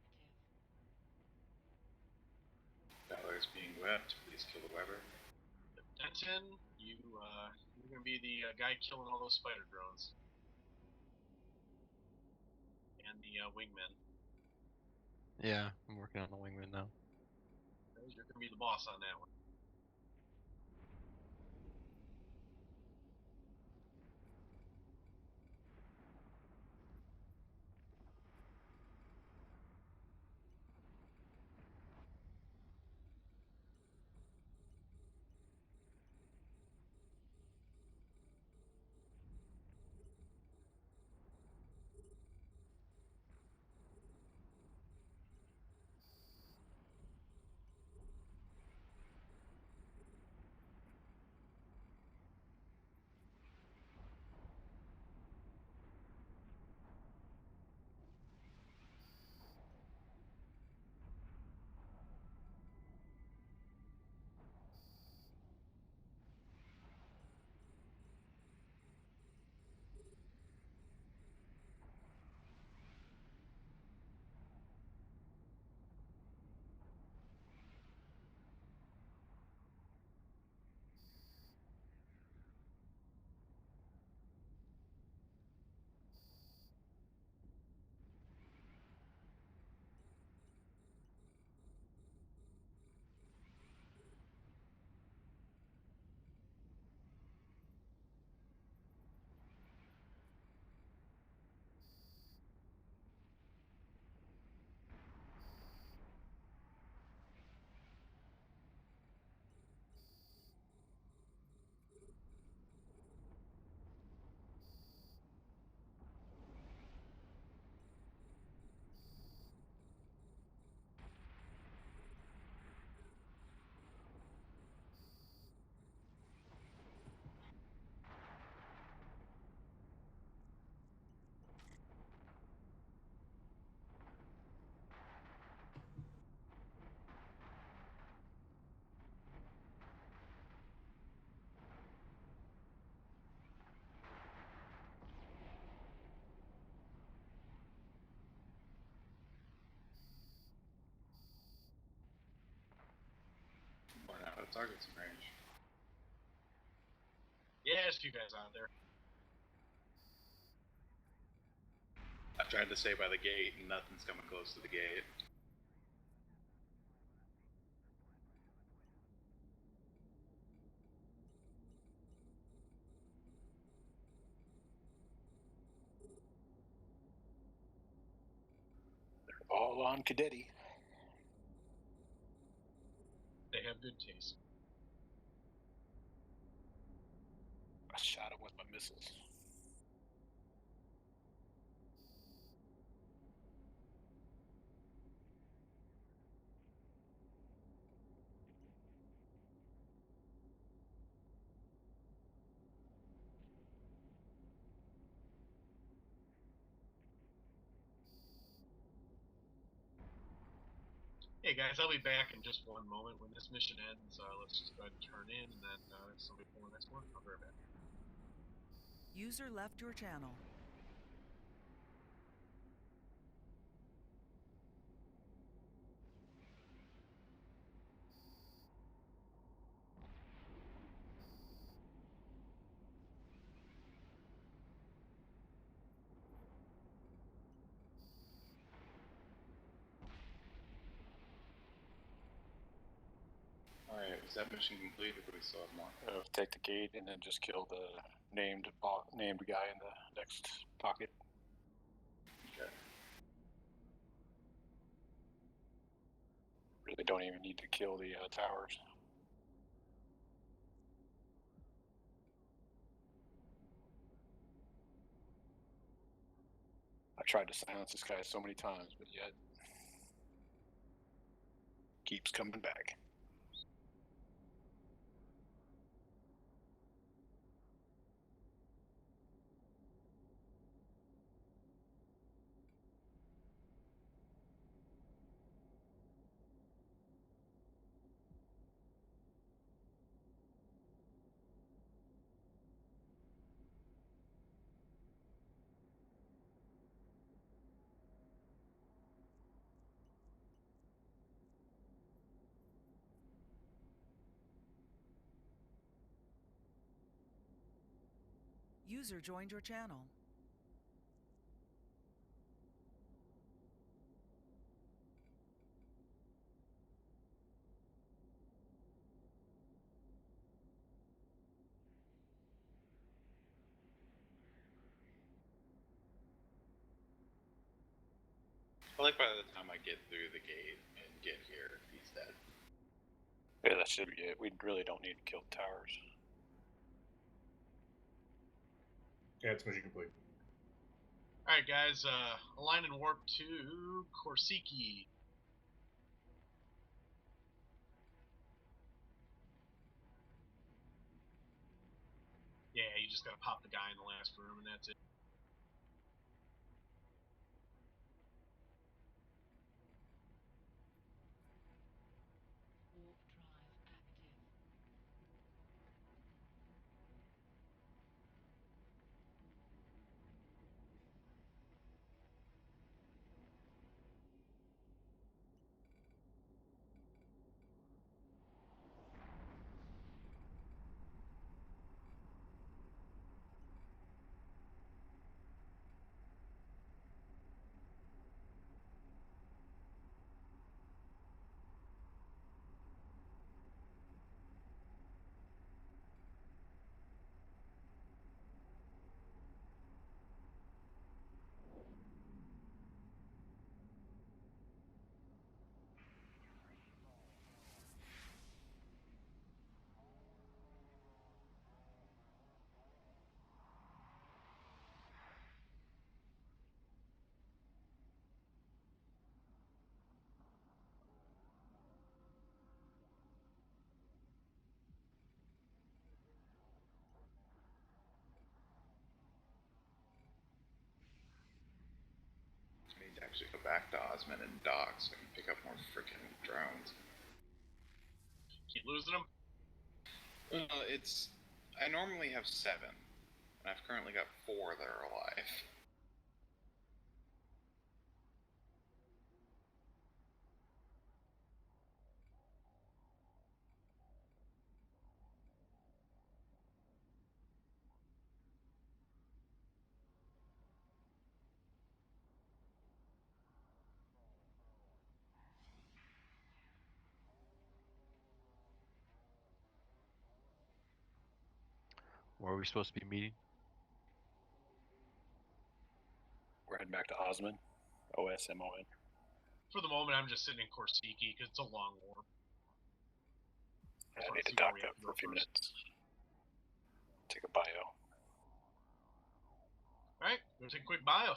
[SPEAKER 3] Valor's being webbed. Please kill the webber.
[SPEAKER 4] Denton, you're gonna be the guy killing all those spider drones. And the wingmen.
[SPEAKER 9] Yeah, I'm working on the wingman now.
[SPEAKER 4] You're gonna be the boss on that one.
[SPEAKER 3] target's in range.
[SPEAKER 4] Yeah, there's a few guys out there.
[SPEAKER 3] I've tried to stay by the gate, and nothing's coming close to the gate.
[SPEAKER 7] They're all on Cadetti.
[SPEAKER 4] They have good taste.
[SPEAKER 7] I shot him with my missiles.
[SPEAKER 4] Hey guys, I'll be back in just one moment when this mission ends. Let's just go ahead and turn in, and then somebody pull the next one. I'll be right back.
[SPEAKER 2] User left your channel.
[SPEAKER 3] Alright, is that mission complete, or do we still have more?
[SPEAKER 7] Take the gate and then just kill the named guy in the next pocket.
[SPEAKER 3] Okay.
[SPEAKER 7] Really don't even need to kill the towers. I tried to silence this guy so many times, but yet keeps coming back.
[SPEAKER 2] User joined your channel.
[SPEAKER 3] I like by the time I get through the gate and get here, he's dead.
[SPEAKER 7] Yeah, that should be it. We really don't need to kill the towers.
[SPEAKER 8] Yeah, it's mission complete.
[SPEAKER 4] Alright guys, align and warp to Korsiki. Yeah, you just gotta pop the guy in the last room and that's it.
[SPEAKER 11] Warp drive active.
[SPEAKER 3] I need to actually go back to Osmond and dock so I can pick up more freaking drones.
[SPEAKER 4] Keep losing them?
[SPEAKER 3] I normally have 7, and I've currently got 4 that are alive.
[SPEAKER 9] Where are we supposed to be meeting?
[SPEAKER 7] We're heading back to Osmond. OSMON.
[SPEAKER 4] For the moment, I'm just sitting in Korsiki because it's a long war.
[SPEAKER 7] I need to dock up for a few minutes. Take a bio.
[SPEAKER 4] Alright, go take a quick bio.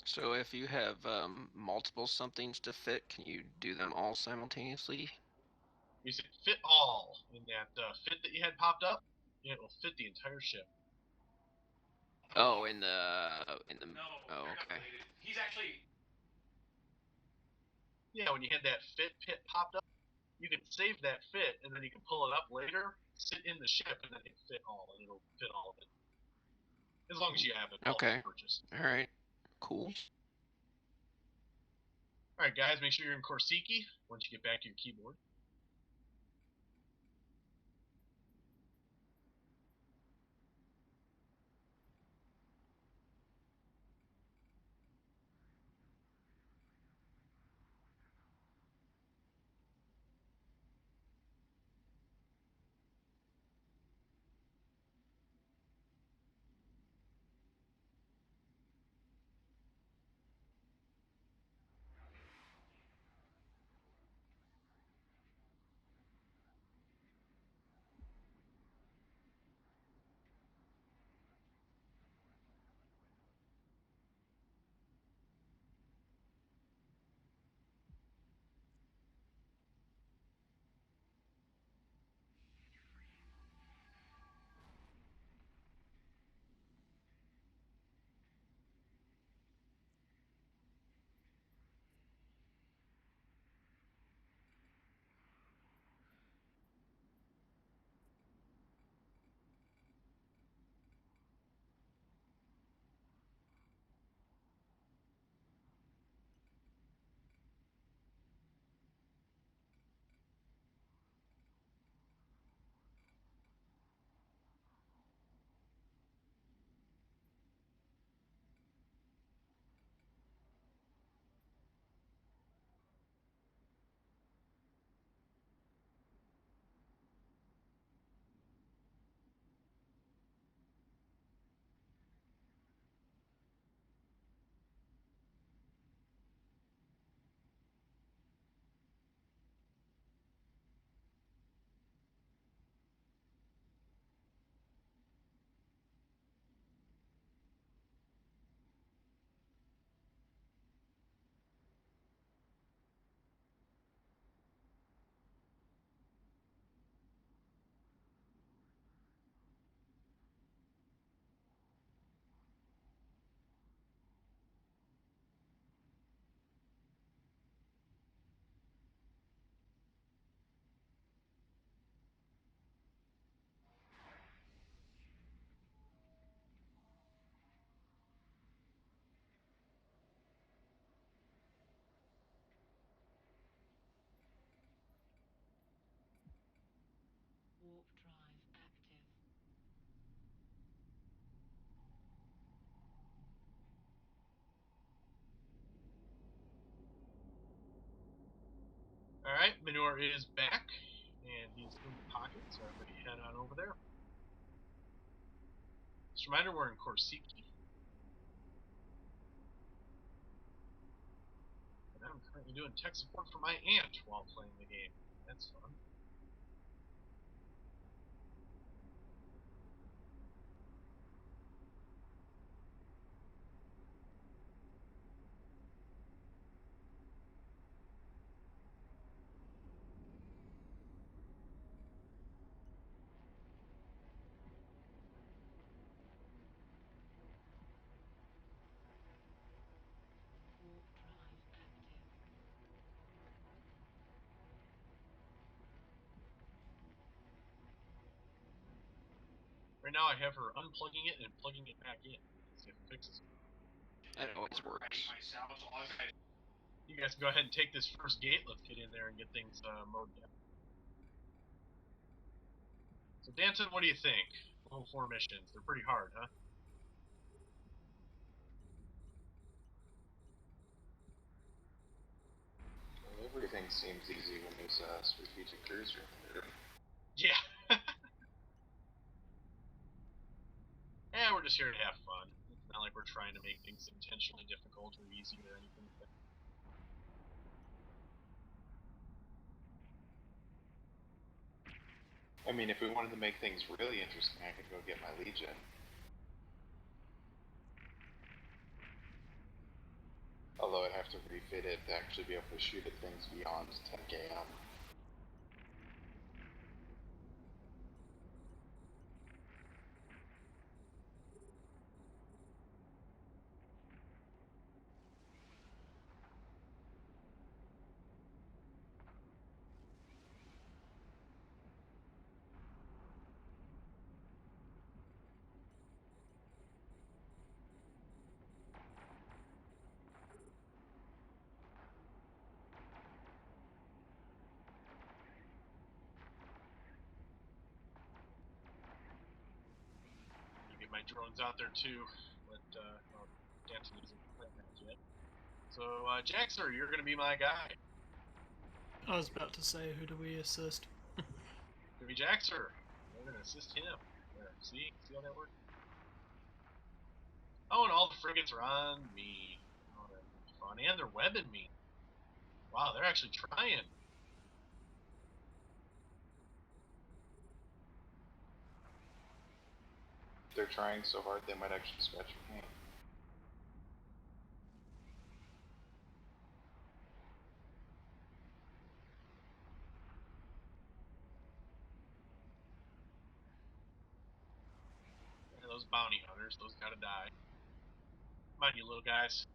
[SPEAKER 13] So if you have multiple somethings to fit, can you do them all simultaneously?
[SPEAKER 4] You said fit all in that fit that you had popped up. Yeah, it will fit the entire ship.
[SPEAKER 13] Oh, in the
[SPEAKER 7] No,
[SPEAKER 13] oh, okay.
[SPEAKER 7] He's actually.
[SPEAKER 4] Yeah, when you had that fit pit popped up, you can save that fit and then you can pull it up later, sit in the ship, and then hit fit all, and it'll fit all of it. As long as you have it
[SPEAKER 13] Okay.
[SPEAKER 4] purchased.
[SPEAKER 13] All right. Cool.
[SPEAKER 4] All right, guys, make sure you're in Korsiki once you get back to your keyboard. Manure is back, and he's in the pocket, so everybody head on over there. Just a reminder, we're in Korsiki. And I'm currently doing tech support for my aunt while playing the game. That's fun.
[SPEAKER 11] Warp drive active.
[SPEAKER 4] Right now I have her unplugging it and plugging it back in. See if it fixes it.
[SPEAKER 13] That always works.
[SPEAKER 4] You guys can go ahead and take this first gate. Let's get in there and get things mowed down. So Danton, what do you think? Level 4 missions. They're pretty hard, huh?
[SPEAKER 3] Well, everything seems easy when there's a strategic cruiser.
[SPEAKER 4] Yeah. Yeah, we're just here to have fun. It's not like we're trying to make things intentionally difficult or easy or anything like that.
[SPEAKER 3] I mean, if we wanted to make things really interesting, I could go get my Legion. Although I'd have to refit it to actually be able to shoot at things beyond 10 km.
[SPEAKER 4] Get my drones out there too, but Danton isn't quite that yet. So Jaxer, you're gonna be my guy.
[SPEAKER 14] I was about to say, who do we assist?
[SPEAKER 4] Gonna be Jaxer. We're gonna assist him. There, see how that works? Oh, and all the frigates are on me. Oh, that's fun, and they're webbing me. Wow, they're actually trying.
[SPEAKER 3] They're trying so hard they might actually scratch your hand.
[SPEAKER 4] Yeah, those bounty hunters, those gotta die. Come on, you little guys.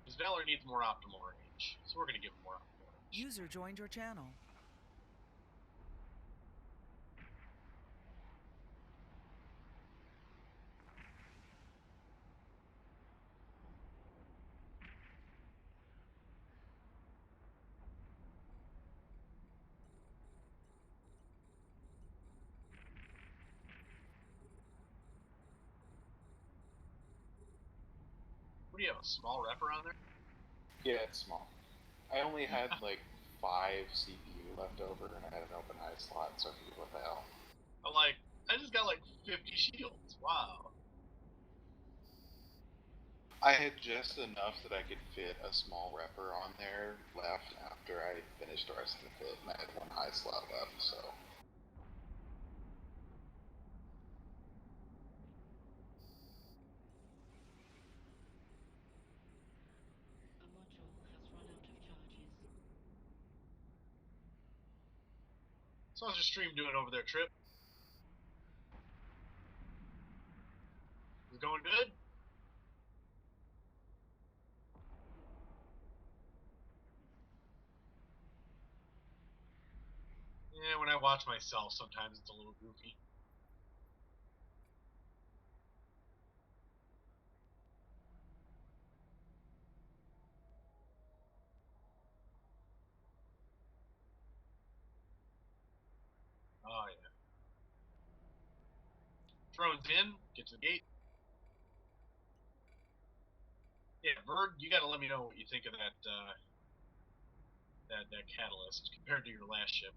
[SPEAKER 4] His Valor needs more optimal range, so we're gonna give him more optimal range.
[SPEAKER 2] User joined your channel.
[SPEAKER 4] What do you have, a small repper on there?
[SPEAKER 3] Yeah, it's small. I only had like 5 CPU left over, and I had an open high slot, so I figured, what the hell.
[SPEAKER 4] I'm like, I just got like 50 shields. Wow.
[SPEAKER 3] I had just enough that I could fit a small repper on there left after I finished the rest of the fit, and I had 1 high slot left, so.
[SPEAKER 11] A module has run out of charges.
[SPEAKER 4] So how's your stream doing over there, Trip? Is it going good? Yeah, when I watch myself, sometimes it's a little goofy. Drones in. Get to the gate. Yeah, Bird, you gotta let me know what you think of that that catalyst compared to your last ship.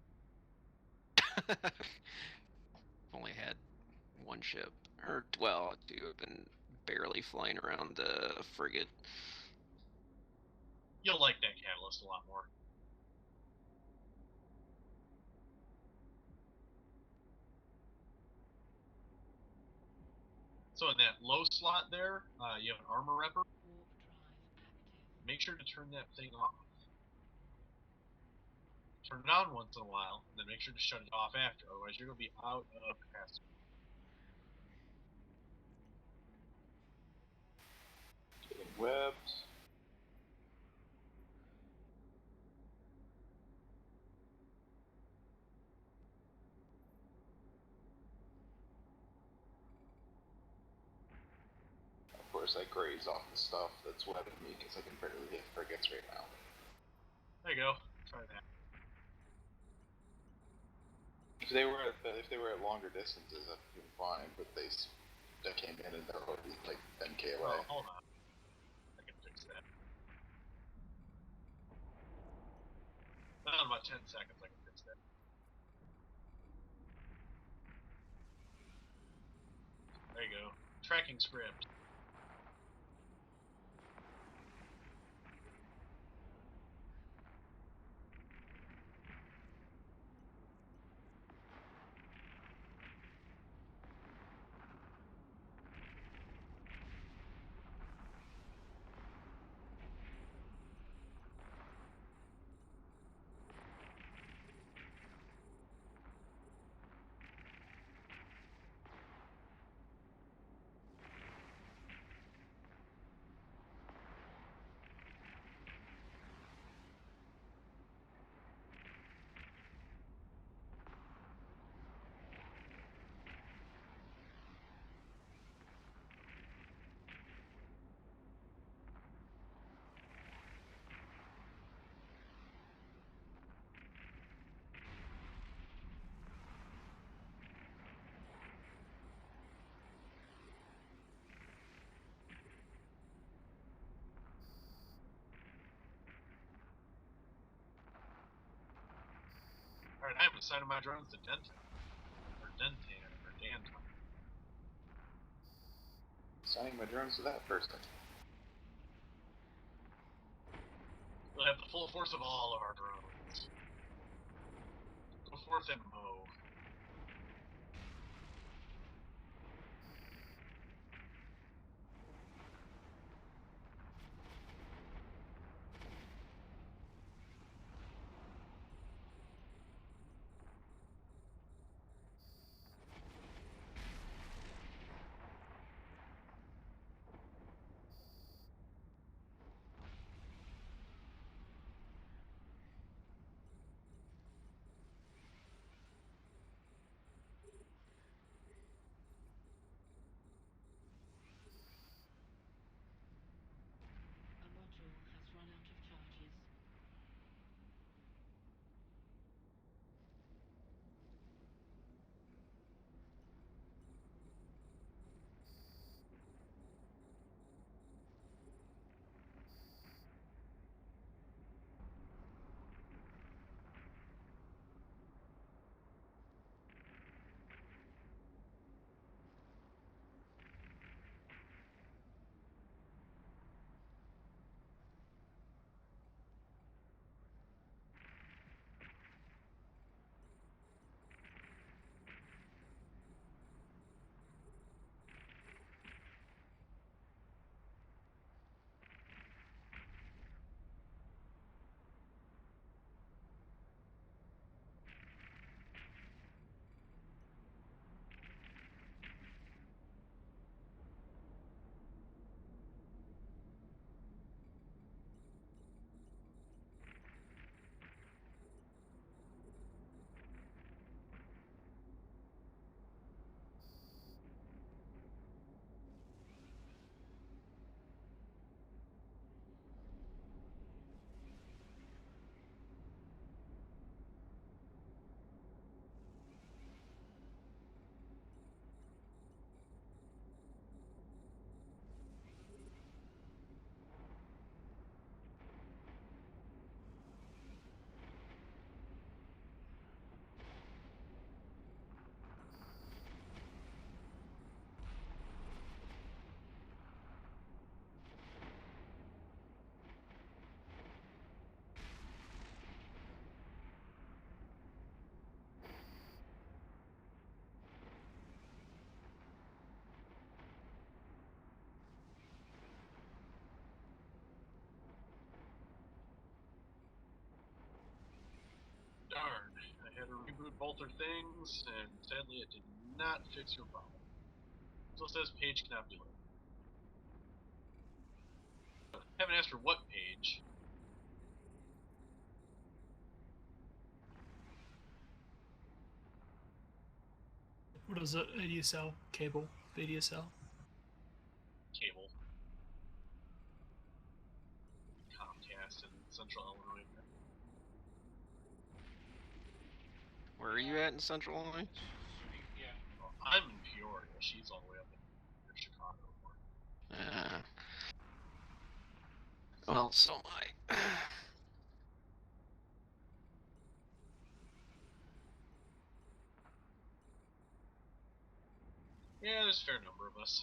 [SPEAKER 13] Only had one ship, or well, two have been barely flying around the frigate.
[SPEAKER 4] You'll like that catalyst a lot more. So in that low slot there, you have an armor repper. Make sure to turn that thing off. Turn it on once in a while, and then make sure to shut it off after, otherwise you're going to be out of capacity.
[SPEAKER 3] Getting webs. Of course, I graze off the stuff that's webbing me because I can barely hit frigates right now.
[SPEAKER 4] There you go. Try that.
[SPEAKER 3] If they were at longer distances, I'd be fine. But they came in and they're already like 10k away.
[SPEAKER 4] Oh, hold on. I can fix that. Not in about 10 seconds. I can fix that. There you go. Tracking script. Alright, I'm assigning my drones to Denton. Or Dentan, or Danton.
[SPEAKER 3] Assigning my drones to that person.
[SPEAKER 4] We'll have the full force of all of our drones. Go forth and mow. both are things, and sadly it did not fix your problem. Still says page cannot be loaded. Haven't asked her what page.
[SPEAKER 14] What is it? ADSL? Cable? VDSL?
[SPEAKER 4] Cable. Comcast in Central Illinois.
[SPEAKER 13] Where are you at in Central Illinois?
[SPEAKER 4] Well, I'm in Peoria. She's all the way up in Chicago.
[SPEAKER 13] Well, so am I.
[SPEAKER 4] Yeah, there's a fair number of us.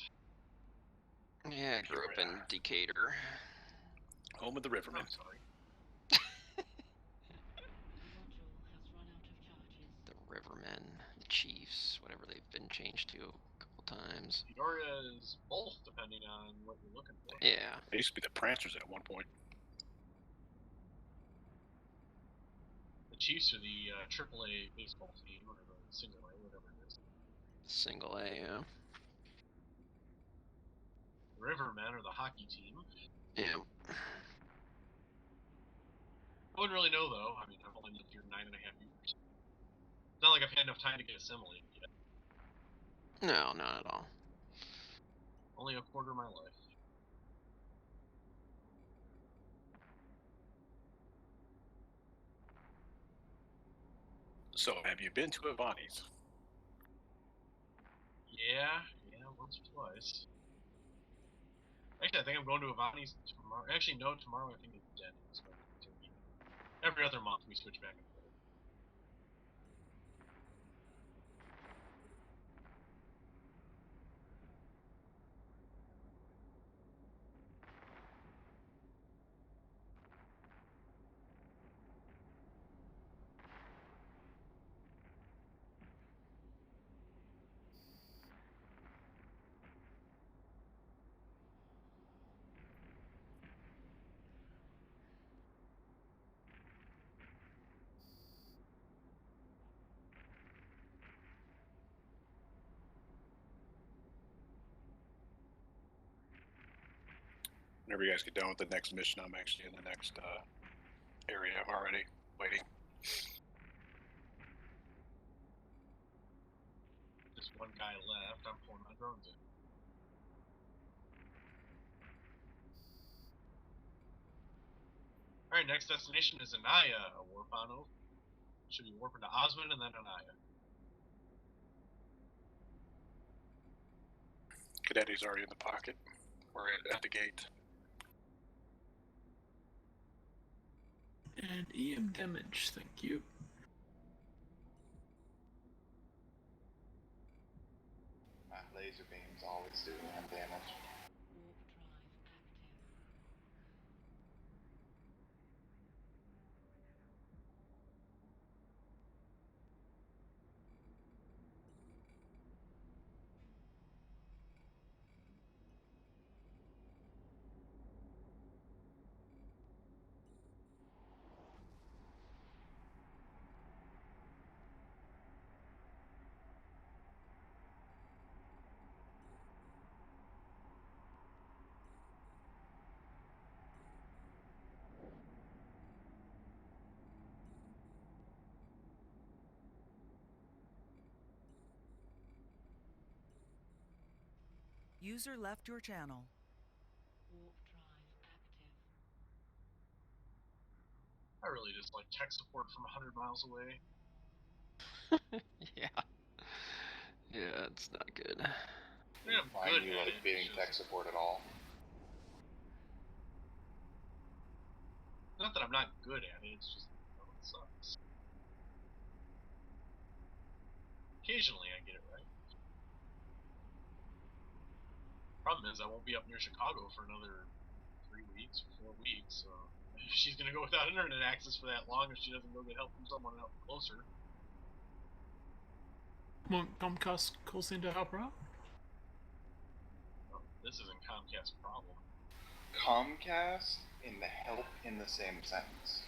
[SPEAKER 13] Yeah, I grew up in Decatur.
[SPEAKER 7] Home of the Rivermen.
[SPEAKER 4] I'm sorry.
[SPEAKER 13] The Rivermen, the Chiefs, whatever they've been changed to a couple times.
[SPEAKER 4] Peoria is both, depending on what you're looking for.
[SPEAKER 13] Yeah.
[SPEAKER 7] They used to be the Prancers at one point.
[SPEAKER 4] The Chiefs are the AAA baseball team, or the single A, whatever it is.
[SPEAKER 13] Single A, yeah.
[SPEAKER 4] The Rivermen are the hockey team.
[SPEAKER 13] Yeah.
[SPEAKER 4] I wouldn't really know, though. I mean, I've only lived here 9.5 years. It's not like I've had enough time to get assimilated yet.
[SPEAKER 13] No, not at all.
[SPEAKER 4] Only a quarter of my life.
[SPEAKER 7] So, have you been to Avani's?
[SPEAKER 4] Yeah, once or twice. Actually, I think I'm going to Avani's tomorrow. Actually, no, tomorrow I think it's Denny's. Every other month we switch back and forth.
[SPEAKER 7] Whenever you guys get done with the next mission, I'm actually in the next area already, waiting.
[SPEAKER 4] Just one guy left. I'm pulling my drones in. Alright, next destination is Anaya, a warp on over. Should be warping to Osmond and then Anaya.
[SPEAKER 7] Cadetti's already in the pocket. We're at the gate.
[SPEAKER 14] And EM damage, thank you.
[SPEAKER 3] My laser beams always do damage.
[SPEAKER 2] User left your channel.
[SPEAKER 11] Warp drive active.
[SPEAKER 4] I really just like tech support from 100 miles away.
[SPEAKER 13] Yeah. Yeah, it's not good.
[SPEAKER 4] Yeah, I'm
[SPEAKER 3] Why
[SPEAKER 4] good
[SPEAKER 3] do you
[SPEAKER 4] at
[SPEAKER 3] like
[SPEAKER 4] it.
[SPEAKER 3] being
[SPEAKER 4] It's
[SPEAKER 3] tech
[SPEAKER 4] just-
[SPEAKER 3] support at all?
[SPEAKER 4] Not that I'm not good at it, it's just, it sucks. Occasionally I get it right. Problem is, I won't be up near Chicago for another 3 weeks or 4 weeks, so if she's gonna go without internet access for that long if she doesn't go get help from someone out closer.
[SPEAKER 14] Want Comcast call center help her out?
[SPEAKER 4] Well, this isn't Comcast's problem.
[SPEAKER 3] Comcast and the help in the same sentence.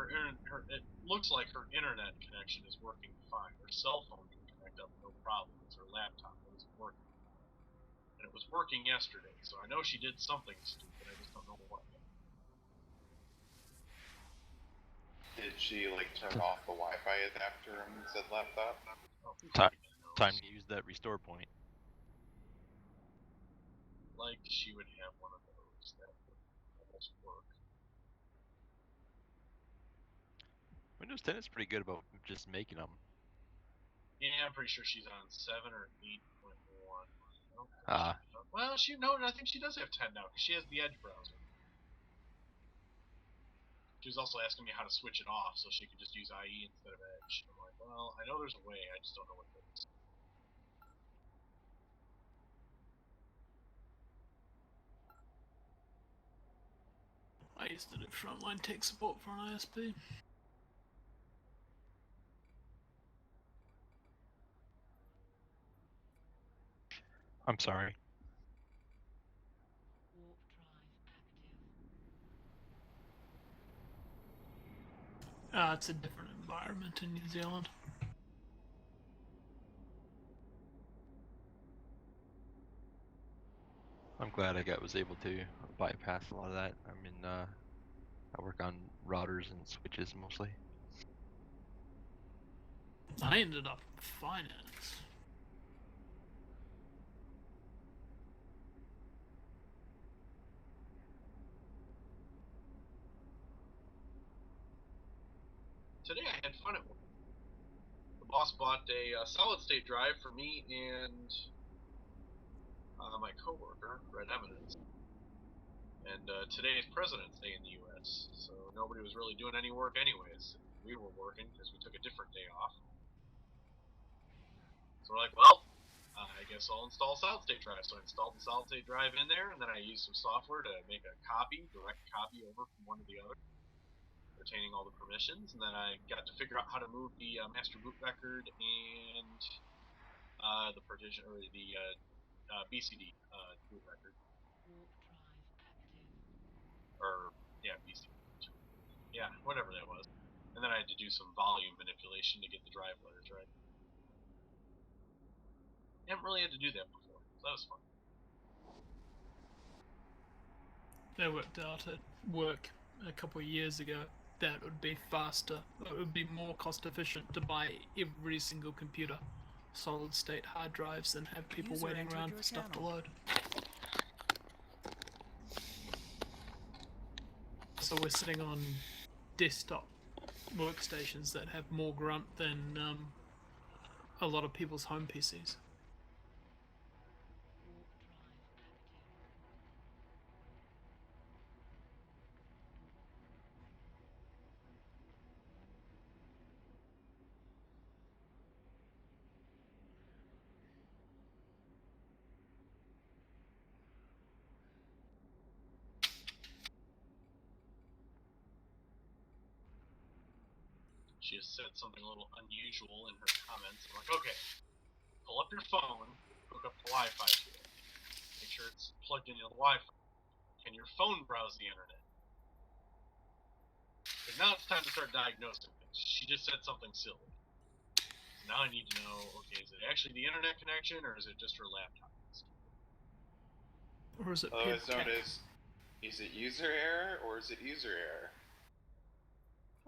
[SPEAKER 4] it looks like her internet connection is working fine. Her cell phone can connect up no problem. It's her laptop that isn't working. And it was working yesterday, so I know she did something stupid. I just don't know what.
[SPEAKER 3] Did she like turn off the Wi-Fi adapter on said laptop?
[SPEAKER 9] Time to use that restore point.
[SPEAKER 4] Like she would have one of those that would almost work.
[SPEAKER 9] Windows 10 is pretty good about just making them.
[SPEAKER 4] Yeah, I'm pretty sure she's on 7 or 8.1.
[SPEAKER 9] Ah.
[SPEAKER 4] Well, I think she does have 10 now because she has the Edge browser. She was also asking me how to switch it off so she could just use IE instead of Edge. I'm like, well, I know there's a way, I just don't know what it is.
[SPEAKER 14] I used to do frontline tech support for an ISP.
[SPEAKER 9] I'm sorry.
[SPEAKER 14] It's a different environment in New Zealand.
[SPEAKER 9] I'm glad I was able to bypass a lot of that. I mean, I work on routers and switches mostly.
[SPEAKER 14] I ended up in finance.
[SPEAKER 4] Today I had fun at work. The boss bought a solid-state drive for me and my coworker, Red Eminence. And today is President's Day in the U.S., so nobody was really doing any work anyways. We were working because we took a different day off. So we're like, well, I guess I'll install a solid-state drive. So I installed the solid-state drive in there, and then I used some software to make a direct copy over from one to the other, retaining all the permissions. And then I got to figure out how to move the master boot record and the partition or the BCD boot record. Or yeah, BCD. Yeah, whatever that was. And then I had to do some volume manipulation to get the drive letters right. I haven't really had to do that before, so that was fun.
[SPEAKER 14] They worked out at work a couple of years ago that it would be faster, it would be more cost efficient to buy every single computer solid state hard drives than have people
[SPEAKER 2] User
[SPEAKER 14] waiting
[SPEAKER 2] entered
[SPEAKER 14] around
[SPEAKER 2] your
[SPEAKER 14] for stuff to
[SPEAKER 2] channel.
[SPEAKER 14] load. So we're sitting on desktop workstations that have more grunt than a lot of people's home PCs.
[SPEAKER 4] She has said something a little unusual in her comments. I'm like, okay, pull up your phone, hook up the Wi-Fi to it. Make sure it's plugged into the Wi-Fi. Can your phone browse the internet? But now it's time to start diagnosing things. She just said something silly. So now I need to know, okay, is it actually the internet connection or is it just her laptop?
[SPEAKER 14] Or is it
[SPEAKER 3] Otherwise known as, is it user error or is it user error?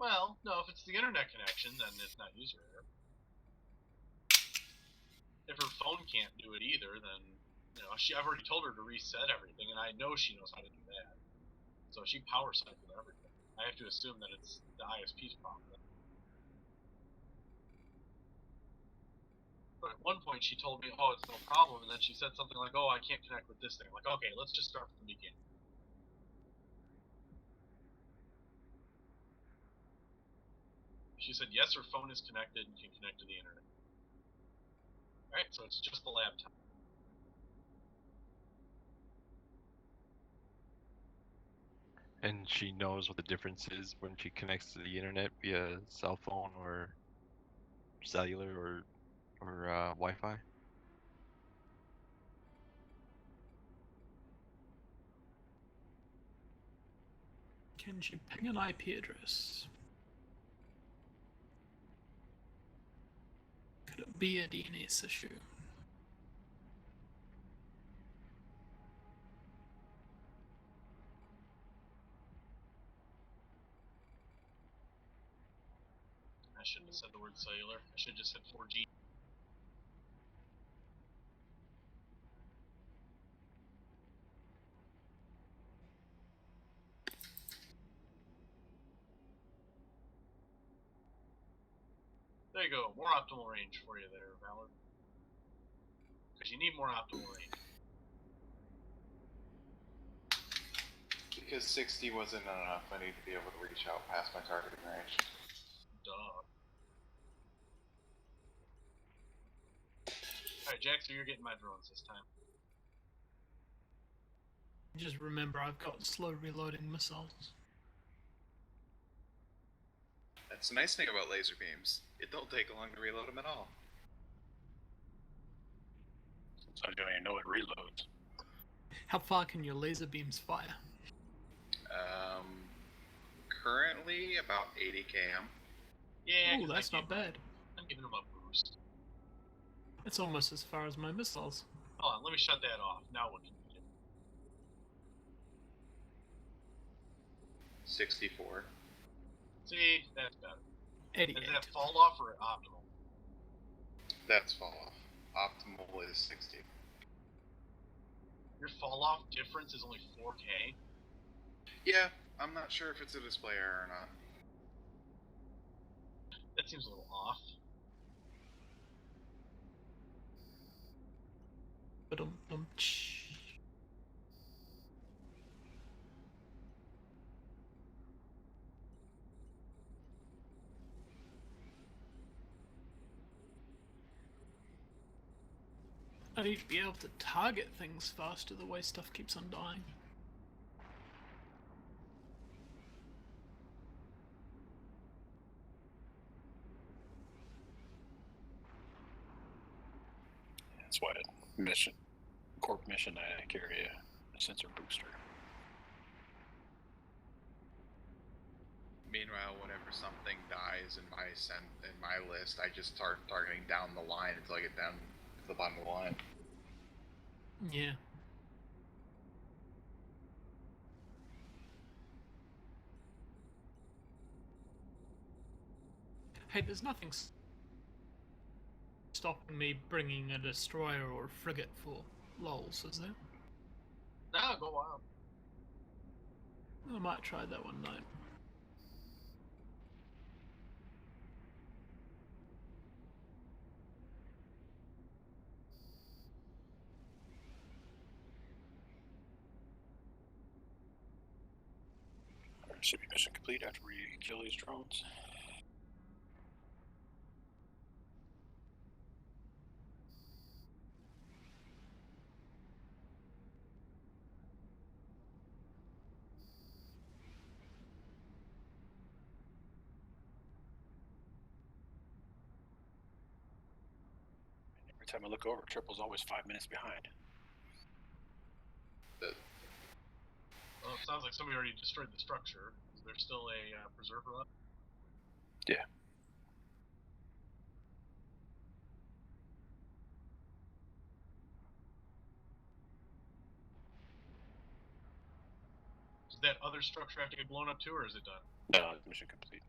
[SPEAKER 4] Well, no, if it's the internet connection, then it's not user error. If her phone can't do it either, then, you know, I've already told her to reset everything, and I know she knows how to do that. So she power cycled everything. I have to assume that it's the ISP's problem. But at one point she told me, oh, it's no problem, and then she said something like, oh, I can't connect with this thing. I'm like, okay, let's just start from the beginning. She said, yes, her phone is connected and can connect to the internet. Alright, so it's just the laptop.
[SPEAKER 9] And she knows what the difference is when she connects to the internet via cell phone or cellular or Wi-Fi.
[SPEAKER 14] Can she ping an IP address? Could it be a DNS issue?
[SPEAKER 4] I shouldn't have said the word cellular. I should have just said 4G. There you go. More optimal range for you there, Valor. Because you need more optimal range.
[SPEAKER 3] Because 60 wasn't enough, I need to be able to reach out past my targeting range.
[SPEAKER 4] Duh. Alright, Jack, so you're getting my drones this time.
[SPEAKER 14] Just remember, I've got slow reloading missiles.
[SPEAKER 3] That's the nice thing about laser beams. It don't take long to reload them at all.
[SPEAKER 7] So I don't even know it reloads.
[SPEAKER 14] How far can your laser beams fire?
[SPEAKER 3] Currently about 80 km.
[SPEAKER 4] Yeah,
[SPEAKER 14] Oh, that's not bad.
[SPEAKER 4] I'm giving them a boost.
[SPEAKER 14] It's almost as far as my missiles.
[SPEAKER 4] Hold on, let me shut that off. Now what can you do?
[SPEAKER 3] 64.
[SPEAKER 4] See, that's better.
[SPEAKER 14] 88.
[SPEAKER 4] Is that fall off or optimal?
[SPEAKER 3] That's fall off. Optimal is 60.
[SPEAKER 4] Your fall off difference is only 4K?
[SPEAKER 3] Yeah, I'm not sure if it's a display error or not.
[SPEAKER 4] That seems a little off.
[SPEAKER 14] I need to be able to target things faster the way stuff keeps on dying.
[SPEAKER 7] That's why Mission Nite I carry a sensor booster.
[SPEAKER 3] Meanwhile, whenever something dies in my list, I just start targeting down the line until I get down to the bottom of the line.
[SPEAKER 14] Yeah. Hey, there's nothing stopping me bringing a destroyer or a frigate for lols, is there?
[SPEAKER 4] Nah, go wild.
[SPEAKER 14] I might try that one night.
[SPEAKER 7] Should be mission complete after we kill these drones. Every time I look over, Triple's always 5 minutes behind.
[SPEAKER 4] Well, it sounds like somebody already destroyed the structure. Is there still a preserver up?
[SPEAKER 7] Yeah.
[SPEAKER 4] Does that other structure have to get blown up too, or is it done?
[SPEAKER 7] No, mission complete.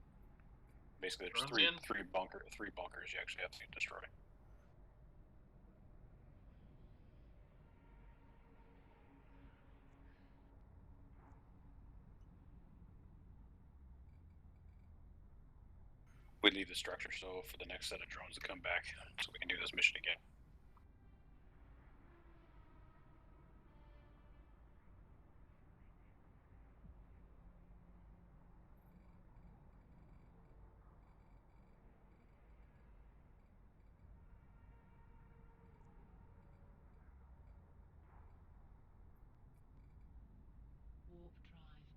[SPEAKER 7] Basically, there's
[SPEAKER 4] Drones
[SPEAKER 7] three bunkers you actually have to destroy. We leave the structure so for the next set of drones to come back, so we can do this mission again.
[SPEAKER 11] Warp drive active.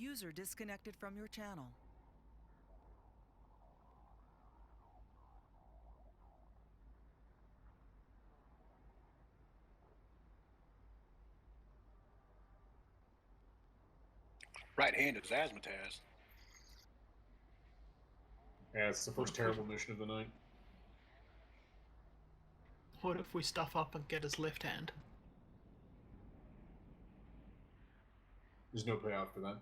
[SPEAKER 2] User disconnected from your channel.
[SPEAKER 7] Right hand is Asmataz.
[SPEAKER 8] Yeah, it's the first terrible mission of the night.
[SPEAKER 14] What if we stuff up and get his left hand?
[SPEAKER 8] There's no payoff for that.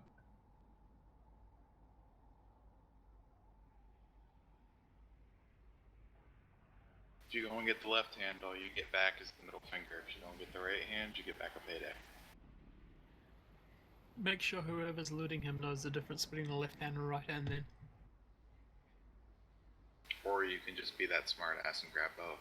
[SPEAKER 3] If you go and get the left hand, all you get back is the middle finger. If you don't get the right hand, you get back a payday.
[SPEAKER 14] Make sure whoever's looting him knows the difference between the left hand and right hand then.
[SPEAKER 3] Or you can just be that smart ass and grab both.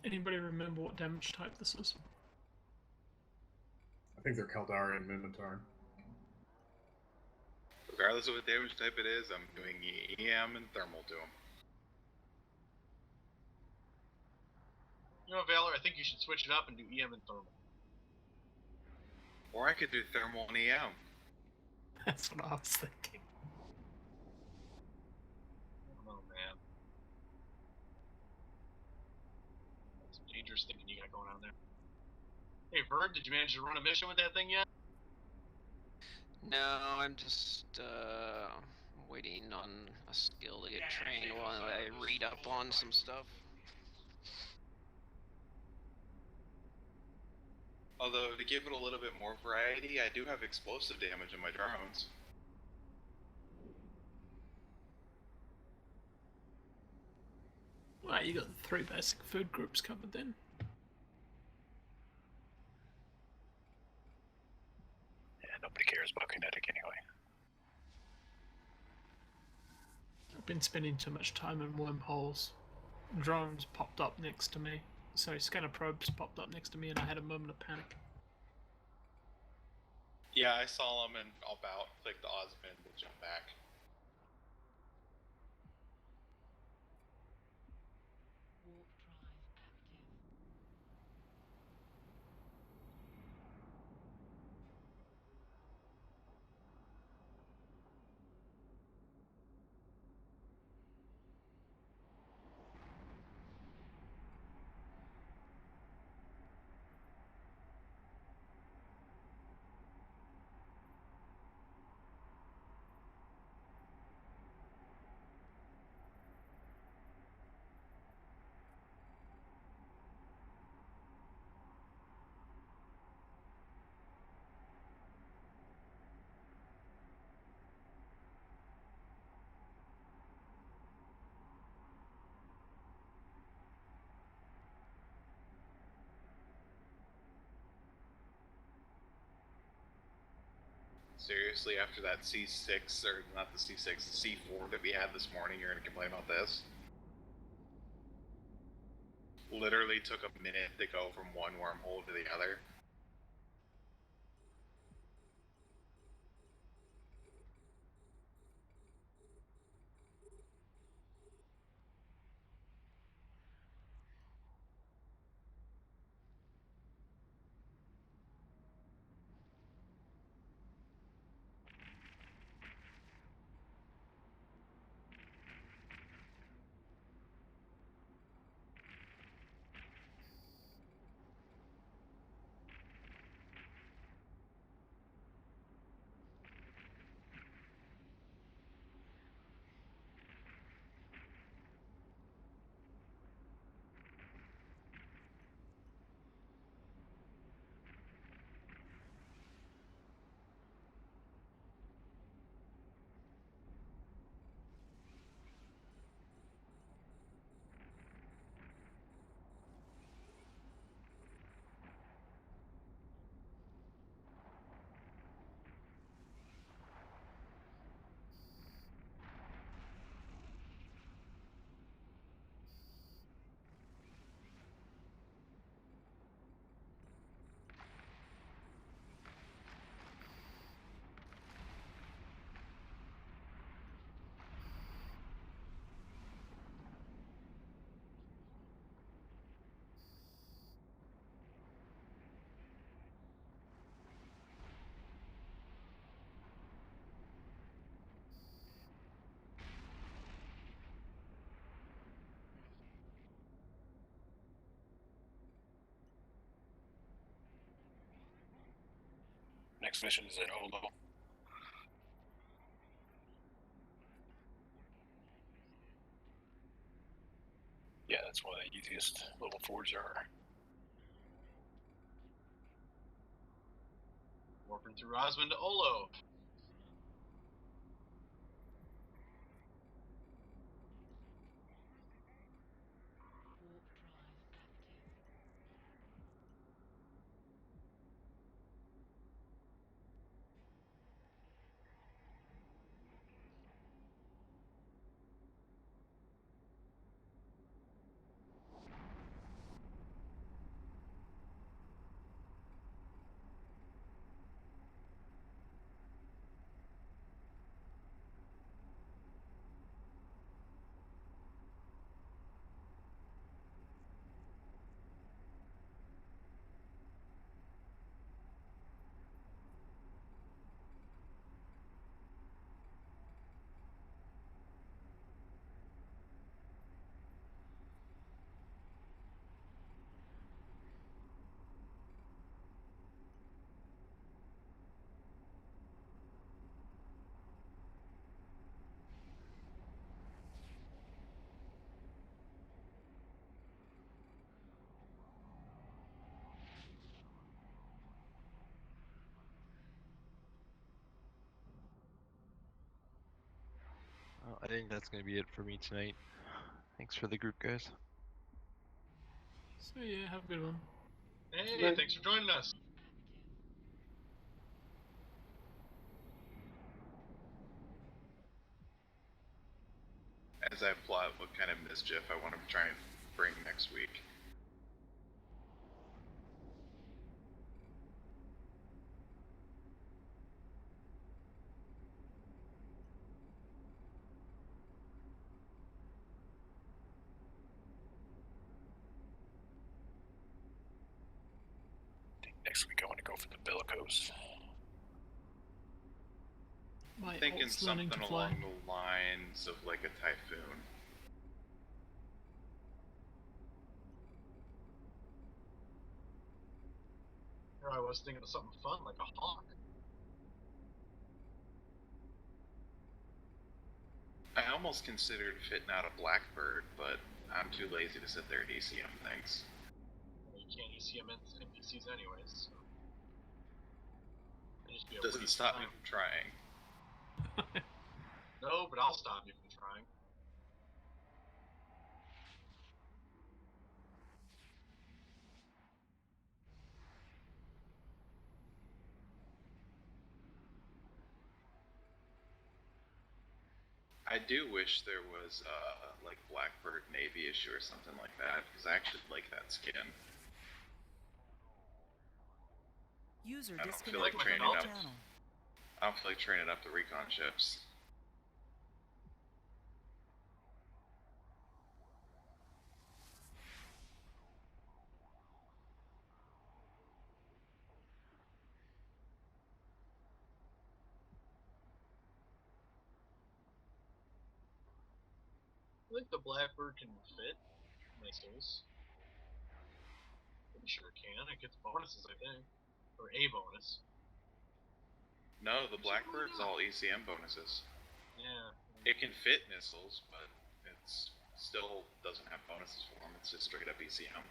[SPEAKER 14] Anybody remember what damage type this is?
[SPEAKER 8] I think they're Kaldarian Minotaur.
[SPEAKER 3] Regardless of what damage type it is, I'm doing EM and thermal to him.
[SPEAKER 4] You know, Valor, I think you should switch it up and do EM and thermal.
[SPEAKER 3] Or I could do thermal and EM.
[SPEAKER 14] That's what I was thinking.
[SPEAKER 4] Oh man. That's some dangerous thinking you got going on there. Hey Verd, did you manage to run a mission with that thing yet?
[SPEAKER 13] No, I'm just waiting on a skill to get trained while I read up on some stuff.
[SPEAKER 3] Although, to give it a little bit more variety, I do have explosive damage in my drones.
[SPEAKER 14] Well, you got the 3 basic food groups covered then.
[SPEAKER 7] Yeah, nobody cares about kinetic anyway.
[SPEAKER 14] I've been spending too much time in wormholes. Drones popped up next to me. Sorry, scanner probes popped up next to me and I had a moment of panic.
[SPEAKER 3] Yeah, I saw them and about clicked the Osmond to jump back.
[SPEAKER 11] Warp drive active.
[SPEAKER 3] Seriously, after that C6, or not the C6, the C4 that we had this morning, you're gonna complain about this? Literally took a minute to go from one wormhole to the other.
[SPEAKER 7] next mission is in Olo. Yeah, that's one of the easiest level 4s there are.
[SPEAKER 4] Warping through Osmond to Olo.
[SPEAKER 11] Warp drive active.
[SPEAKER 9] Well, I think that's going to be it for me tonight. Thanks for the group, guys.
[SPEAKER 14] So yeah, have a good one.
[SPEAKER 4] Hey, thanks for joining us.
[SPEAKER 3] As I plot what kind of mischief I want to try and bring next week.
[SPEAKER 7] I think next week I want to go for the Bellicose.
[SPEAKER 14] My
[SPEAKER 3] Thinking
[SPEAKER 14] alt's learning
[SPEAKER 3] something
[SPEAKER 14] to fly.
[SPEAKER 3] along the lines of like a typhoon.
[SPEAKER 4] Or I was thinking of something fun like a hawk.
[SPEAKER 3] I almost considered fitting out a blackbird, but I'm too lazy to sit there and ECM things.
[SPEAKER 4] You can't ECM NPCs anyways. So. It'd just be a
[SPEAKER 3] Doesn't
[SPEAKER 4] waste
[SPEAKER 3] stop
[SPEAKER 4] of
[SPEAKER 3] me
[SPEAKER 4] time.
[SPEAKER 3] from trying.
[SPEAKER 4] No, but I'll stop you from trying.
[SPEAKER 3] I do wish there was like Blackbird Navy issue or something like that, because I actually like that skin.
[SPEAKER 2] User
[SPEAKER 3] I don't feel like
[SPEAKER 2] disconnected
[SPEAKER 3] training
[SPEAKER 2] from
[SPEAKER 3] up.
[SPEAKER 2] the channel.
[SPEAKER 3] I don't feel like training up the recon ships.
[SPEAKER 4] I think the Blackbird can fit missiles. Pretty sure it can. It gets bonuses, I think. Or a bonus.
[SPEAKER 3] No, the Blackbird's all ECM bonuses.
[SPEAKER 4] Yeah.
[SPEAKER 3] It can fit missiles, but it's still doesn't have bonuses for them. It's just straight up ECM.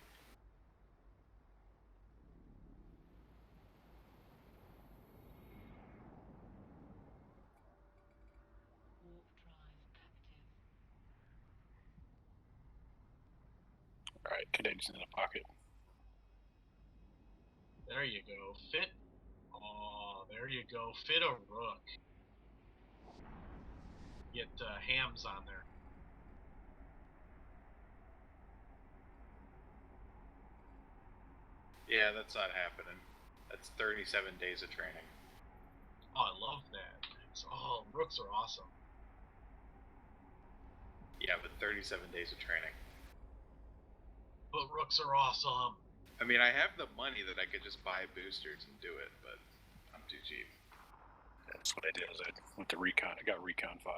[SPEAKER 11] Warp drive active.
[SPEAKER 7] Alright, Canadians in the pocket.
[SPEAKER 4] There you go. Fit. Oh, there you go. Fit a rook. Get hams on there.
[SPEAKER 3] Yeah, that's not happening. That's 37 days of training.
[SPEAKER 4] Oh, I love that. Oh, rooks are awesome.
[SPEAKER 3] Yeah, but 37 days of training.
[SPEAKER 4] But rooks are awesome.
[SPEAKER 3] I mean, I have the money that I could just buy boosters and do it, but I'm too cheap.
[SPEAKER 7] That's what I did. I went to recon. I got recon 5.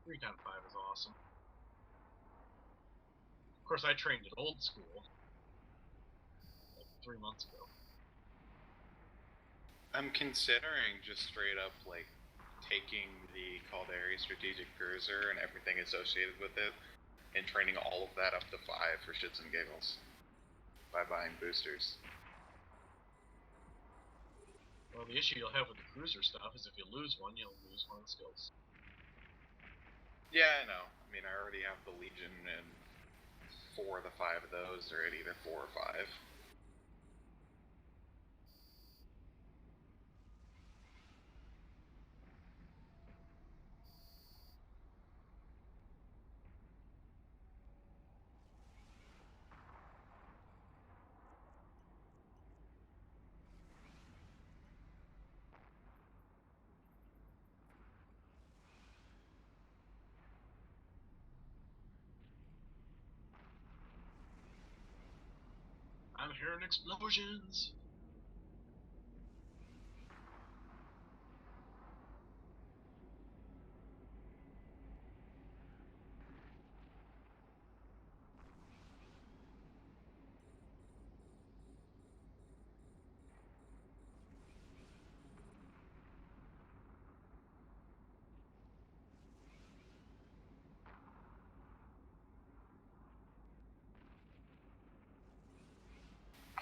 [SPEAKER 4] Recon 5 is awesome. course, I trained at old school like 3 months ago.
[SPEAKER 3] I'm considering just straight up like taking the Caldari Strategic Cruiser and everything associated with it and training all of that up to 5 for shits and giggles by buying boosters.
[SPEAKER 4] Well, the issue you'll have with the cruiser stuff is if you lose one, you'll lose one of the skills.
[SPEAKER 3] Yeah, I know. I mean, I already have the Legion, and 4 of the 5 of those are at either 4 or 5.
[SPEAKER 4] I'm hearing explosions!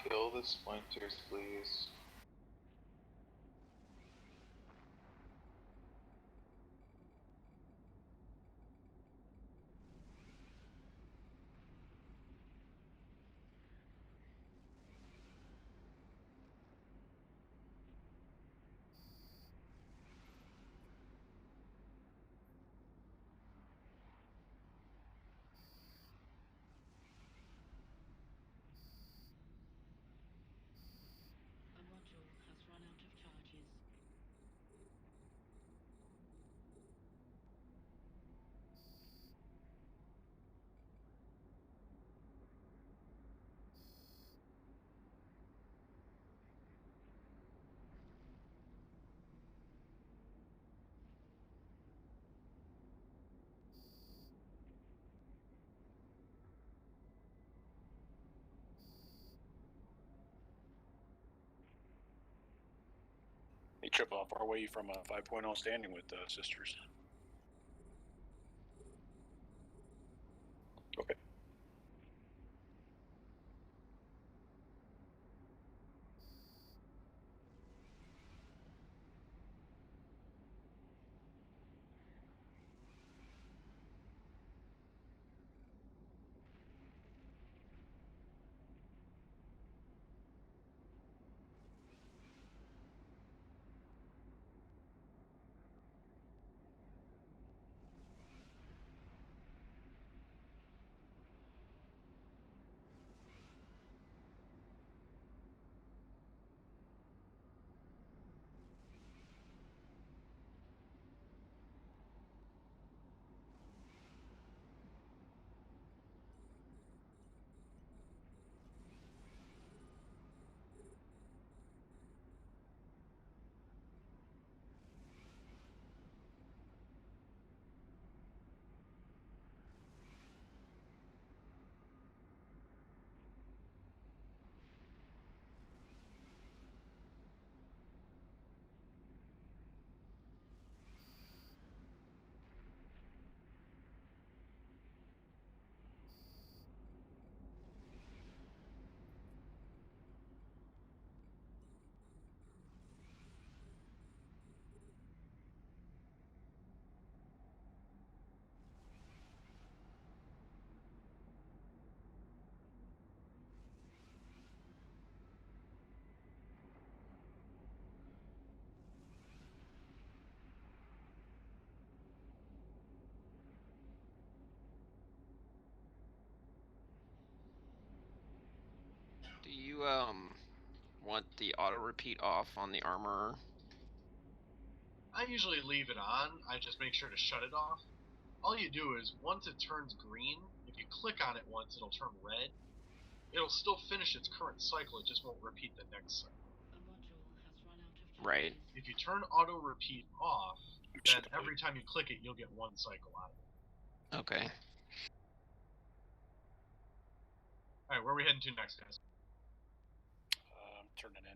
[SPEAKER 3] Kill the splinters, please.
[SPEAKER 11] A module has run out of charges.
[SPEAKER 7] Hey, Triple, how far away are you from a 5.0 standing with sisters? Okay.
[SPEAKER 13] Do you want the auto repeat off on the armor?
[SPEAKER 4] I usually leave it on, I just make sure to shut it off. All you do is, once it turns green, if you click on it once, it'll turn red. It'll still finish its current cycle, it just won't repeat the next cycle.
[SPEAKER 11] A module has run out of charges.
[SPEAKER 13] Right.
[SPEAKER 4] If you turn auto repeat off, then every time you click it, you'll get 1 cycle out of it.
[SPEAKER 13] Okay.
[SPEAKER 4] Alright, where are we heading to next, guys?
[SPEAKER 7] I'm turning in.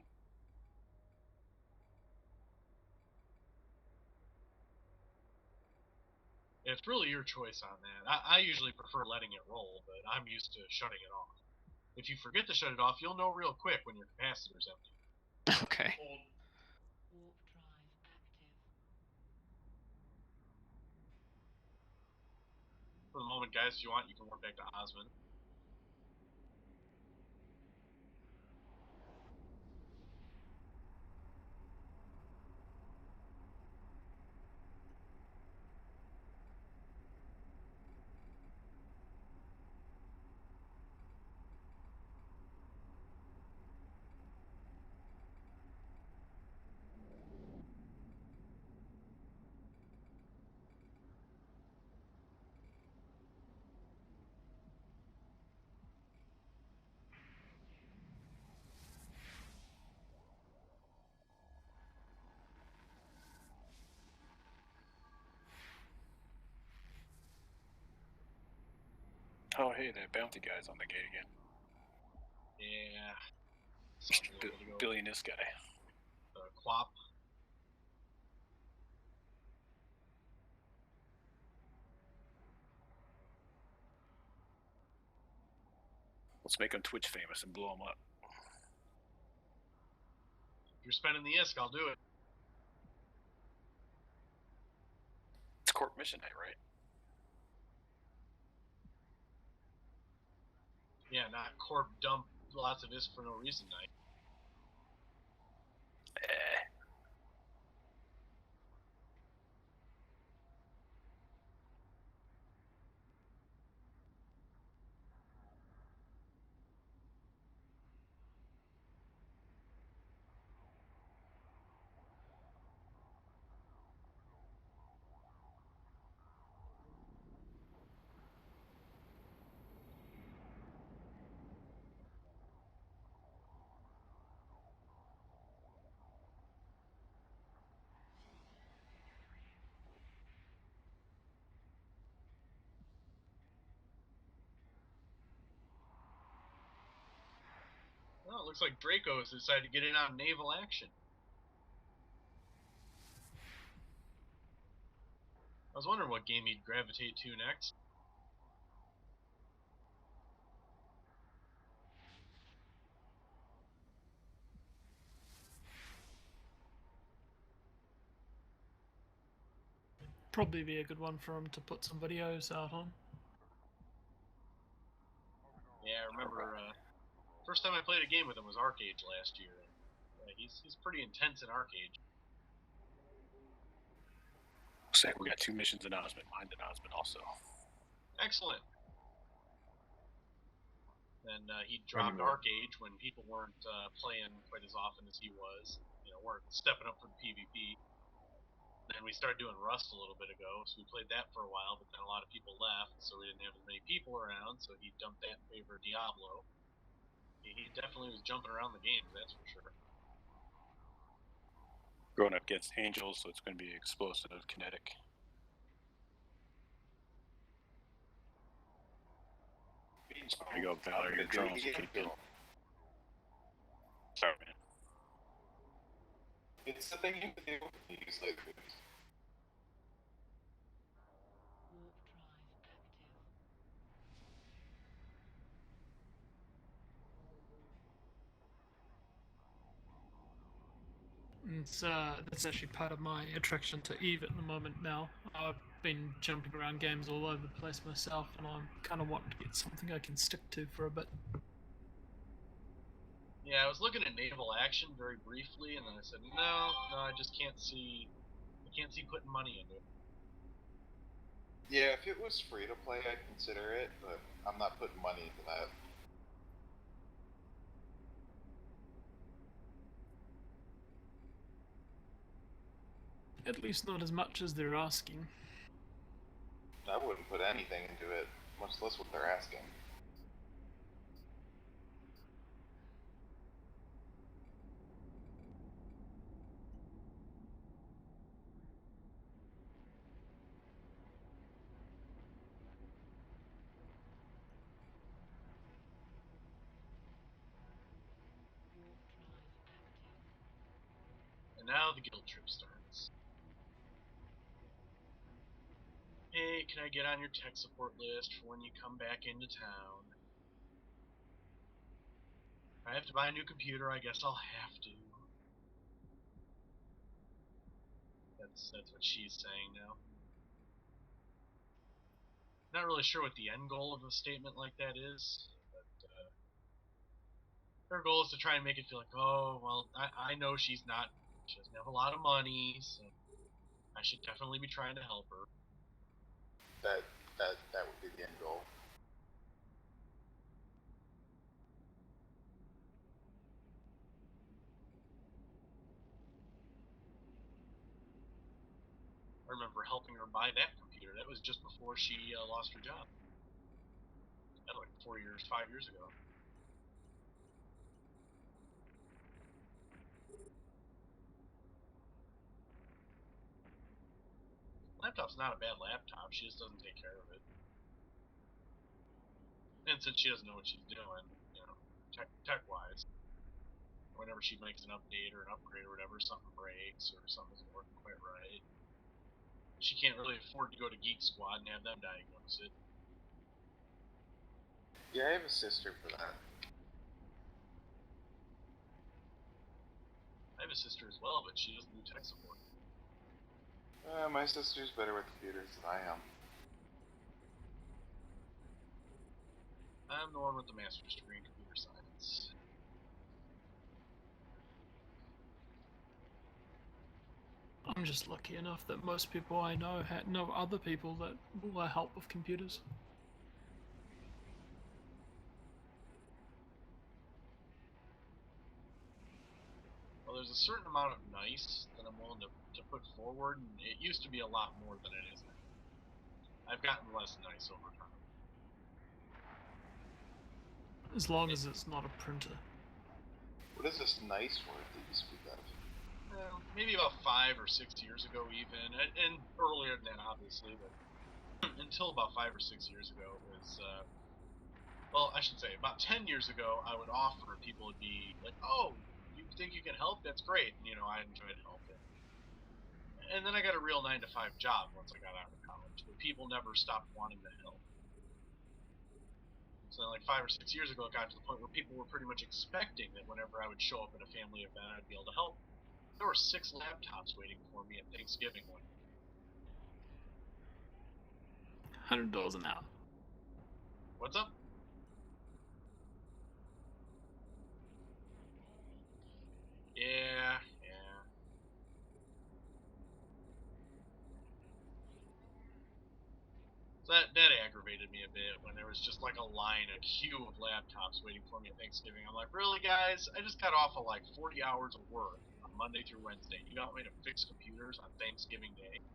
[SPEAKER 4] It's really your choice on that. I usually prefer letting it roll, but I'm used to shutting it off. If you forget to shut it off, you'll know real quick when your capacitor's empty.
[SPEAKER 13] Okay.
[SPEAKER 11] Warp drive active.
[SPEAKER 4] For the moment, guys, if you want, you can warp back to Osmond.
[SPEAKER 7] Oh, hey, that bounty guy's on the gate again.
[SPEAKER 4] Yeah.
[SPEAKER 7] Billy and this guy.
[SPEAKER 4] Quap.
[SPEAKER 7] Let's make him Twitch famous and blow him up.
[SPEAKER 4] If you're spending the ISK, I'll do it.
[SPEAKER 7] It's Corp Mission Night, right?
[SPEAKER 4] Yeah, not Corp dump lots of ISK for no reason night. Well, it looks like Draco has decided to get in on naval action. I was wondering what game he'd gravitate to next.
[SPEAKER 14] Probably be a good one for him to put some videos out on.
[SPEAKER 4] Yeah, I remember first time I played a game with him was Arcade last year. He's pretty intense in Arcade.
[SPEAKER 7] Looks like we got 2 missions in Osmond. Mine in Osmond also.
[SPEAKER 4] Excellent. Then he dropped Arcade when people weren't playing quite as often as he was. You know, weren't stepping up for the PvP. Then we started doing Rust a little bit ago, so we played that for a while, but then a lot of people left, so we didn't have as many people around, so he dumped that in favor of Diablo. He definitely was jumping around the games, that's for sure.
[SPEAKER 7] Going up against Angels, so it's going to be explosive, kinetic. There you go, Valerie. Your drones will kick in. Sorry, man.
[SPEAKER 3] It's the thing you can do when you use like this.
[SPEAKER 11] Warp drive active.
[SPEAKER 14] That's actually part of my attraction to Eve at the moment now. I've been jumping around games all over the place myself, and I'm kind of wanting to get something I can stick to for a bit.
[SPEAKER 4] Yeah, I was looking at naval action very briefly, and then I said, no, I just can't see putting money into it.
[SPEAKER 3] Yeah, if it was free to play, I'd consider it, but I'm not putting money into that.
[SPEAKER 14] At least not as much as they're asking.
[SPEAKER 3] I wouldn't put anything into it, much less what they're asking.
[SPEAKER 4] Now the guild trip starts. Hey, can I get on your tech support list for when you come back into town? If I have to buy a new computer, I guess I'll have to. That's what she's saying now. Not really sure what the end goal of a statement like that is, but her goal is to try and make it feel like, oh, well, I know she doesn't have a lot of money, so I should definitely be trying to help her.
[SPEAKER 3] That would be the end goal.
[SPEAKER 4] I remember helping her buy that computer. That was just before she lost her job. That was like 5 years ago. Laptop's not a bad laptop. She just doesn't take care of it. And since she doesn't know what she's doing, tech-wise, whenever she makes an update or an upgrade or whatever, something breaks or something isn't working quite right, she can't really afford to go to Geek Squad and have them diagnose it.
[SPEAKER 3] Yeah, I have a sister for that.
[SPEAKER 4] I have a sister as well, but she doesn't do tech support.
[SPEAKER 3] My sister's better with computers than I am.
[SPEAKER 4] I'm the one with the master's degree in computer science.
[SPEAKER 14] I'm just lucky enough that most people I know know other people that will help with computers.
[SPEAKER 4] Well, there's a certain amount of nice that I'm willing to put forward, and it used to be a lot more than it is now. I've gotten less nice over time.
[SPEAKER 14] As long as it's not a printer.
[SPEAKER 3] What is this nice word that you speak of?
[SPEAKER 4] Well, maybe about 5 or 6 years ago even, and earlier than that obviously, but until about 5 or 6 years ago it was, well, I should say, about 10 years ago I would offer, and people would be like, oh, you think you can help? That's great. And, I enjoyed helping. And then I got a real 9-to-5 job once I got out of college, but people never stopped wanting to help. So like 5 or 6 years ago, it got to the point where people were pretty much expecting that whenever I would show up at a family event, I'd be able to help. There were 6 laptops waiting for me at Thanksgiving one.
[SPEAKER 14] $100 an hour.
[SPEAKER 4] What's up? Yeah. So that aggravated me a bit when there was just like a queue of laptops waiting for me at Thanksgiving. I'm like, really, guys? I just got off of like 40 hours of work on Monday through Wednesday. You got me to fix computers on Thanksgiving Day?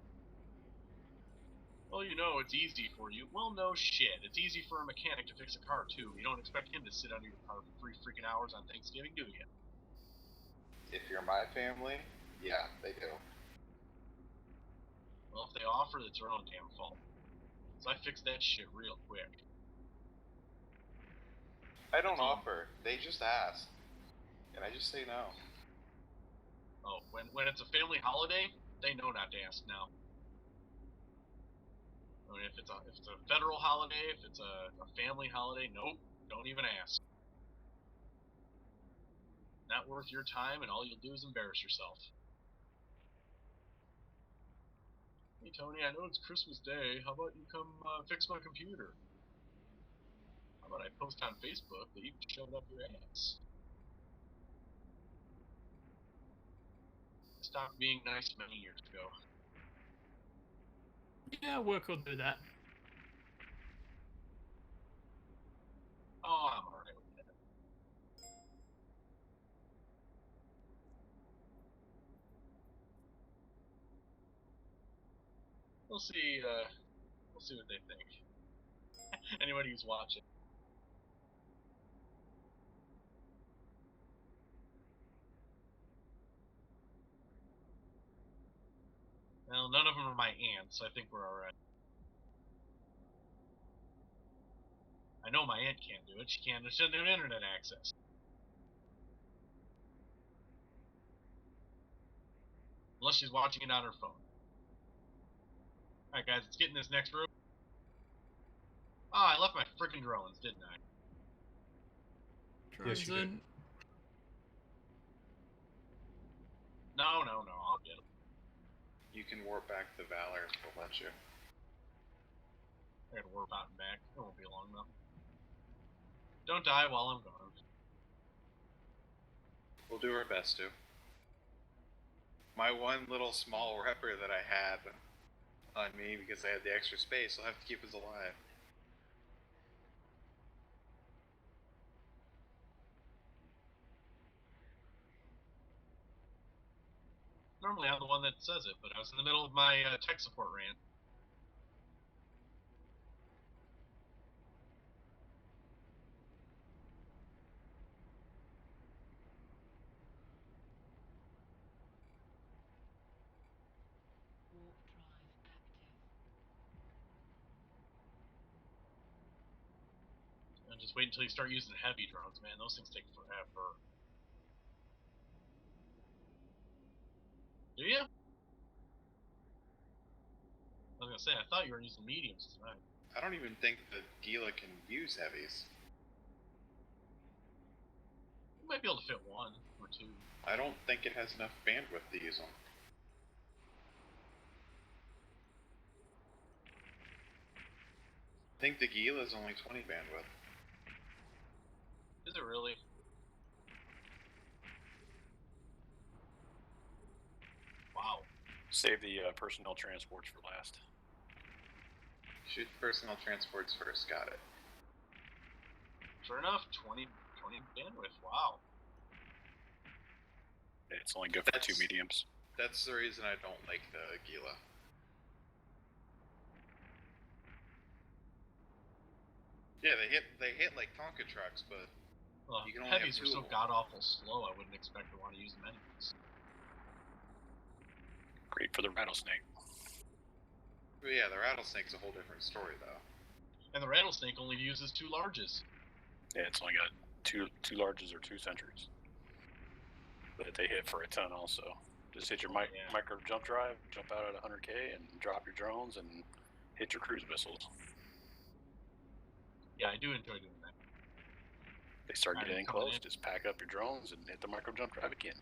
[SPEAKER 4] Well, it's easy for you. Well, no shit. It's easy for a mechanic to fix a car, too. You don't expect him to sit under your car for 3 freaking hours on Thanksgiving, do you?
[SPEAKER 3] If you're my family, yeah, they do.
[SPEAKER 4] Well, if they offer, it's their own damn fault. So I fixed that shit real quick.
[SPEAKER 3] I don't offer. They just ask. And I just say no.
[SPEAKER 4] Oh, when it's a family holiday, they know not to ask now. I mean, if it's a federal holiday, if it's a family holiday, nope, don't even ask. Not worth your time, and all you'll do is embarrass yourself. Hey Tony, I know it's Christmas Day. How about you come fix my computer? How about I post on Facebook that you can shove it up your ass? I stopped being nice many years ago.
[SPEAKER 14] Yeah, work will do that.
[SPEAKER 4] Oh, I'm alright with that. We'll see what they think. Anybody who's watching. Well, none of them are my aunts, so I think we're alright. I know my aunt can't do it. She doesn't have internet access. Unless she's watching it on her phone. Alright guys, let's get in this next room. Ah, I left my freaking drones, didn't I?
[SPEAKER 8] Yes, you did.
[SPEAKER 4] No, I'll get them.
[SPEAKER 3] You can warp back to Valor if they'll let you.
[SPEAKER 4] I gotta warp out and back. It won't be long though. Don't die while I'm gone.
[SPEAKER 3] We'll do our best to. My one little small repper that I had on me because I had the extra space, I'll have to keep us alive.
[SPEAKER 4] Normally I'm the one that says it, but I was in the middle of my tech support rant.
[SPEAKER 11] Warp drive active.
[SPEAKER 4] And just wait until you start using heavy drones, man. Those things take forever. Do you? I was gonna say, I thought you were using mediums tonight.
[SPEAKER 3] I don't even think the Gila can use heavies.
[SPEAKER 4] You might be able to fit one or two.
[SPEAKER 3] I don't think it has enough bandwidth to use them. I think the Gila is only 20 bandwidth.
[SPEAKER 4] Is it really? Wow.
[SPEAKER 7] Save the personnel transports for last.
[SPEAKER 3] Shoot the personnel transports first, got it.
[SPEAKER 4] Sure enough, 20 bandwidth, wow.
[SPEAKER 7] It's only good for two mediums.
[SPEAKER 3] That's the reason I don't like the Gila. Yeah, they hit like Tonka trucks, but you can only
[SPEAKER 4] heavies
[SPEAKER 3] have
[SPEAKER 4] are
[SPEAKER 3] two
[SPEAKER 4] so
[SPEAKER 3] of them.
[SPEAKER 4] god awful slow. I wouldn't expect to want to use them anyways.
[SPEAKER 7] Great for the rattlesnake.
[SPEAKER 3] But yeah, the rattlesnake's a whole different story, though.
[SPEAKER 4] And the rattlesnake only uses 2 larges.
[SPEAKER 7] Yeah, it's only got two larges or 2 sentries. But they hit for a ton also. Just hit your micro jump drive, jump out at 100k, and drop your drones and hit your cruise missiles.
[SPEAKER 4] Yeah, I do enjoy doing that.
[SPEAKER 7] They start
[SPEAKER 4] Alright,
[SPEAKER 7] getting
[SPEAKER 4] coming
[SPEAKER 7] close,
[SPEAKER 4] in.
[SPEAKER 7] just pack up your drones and hit the micro jump drive again.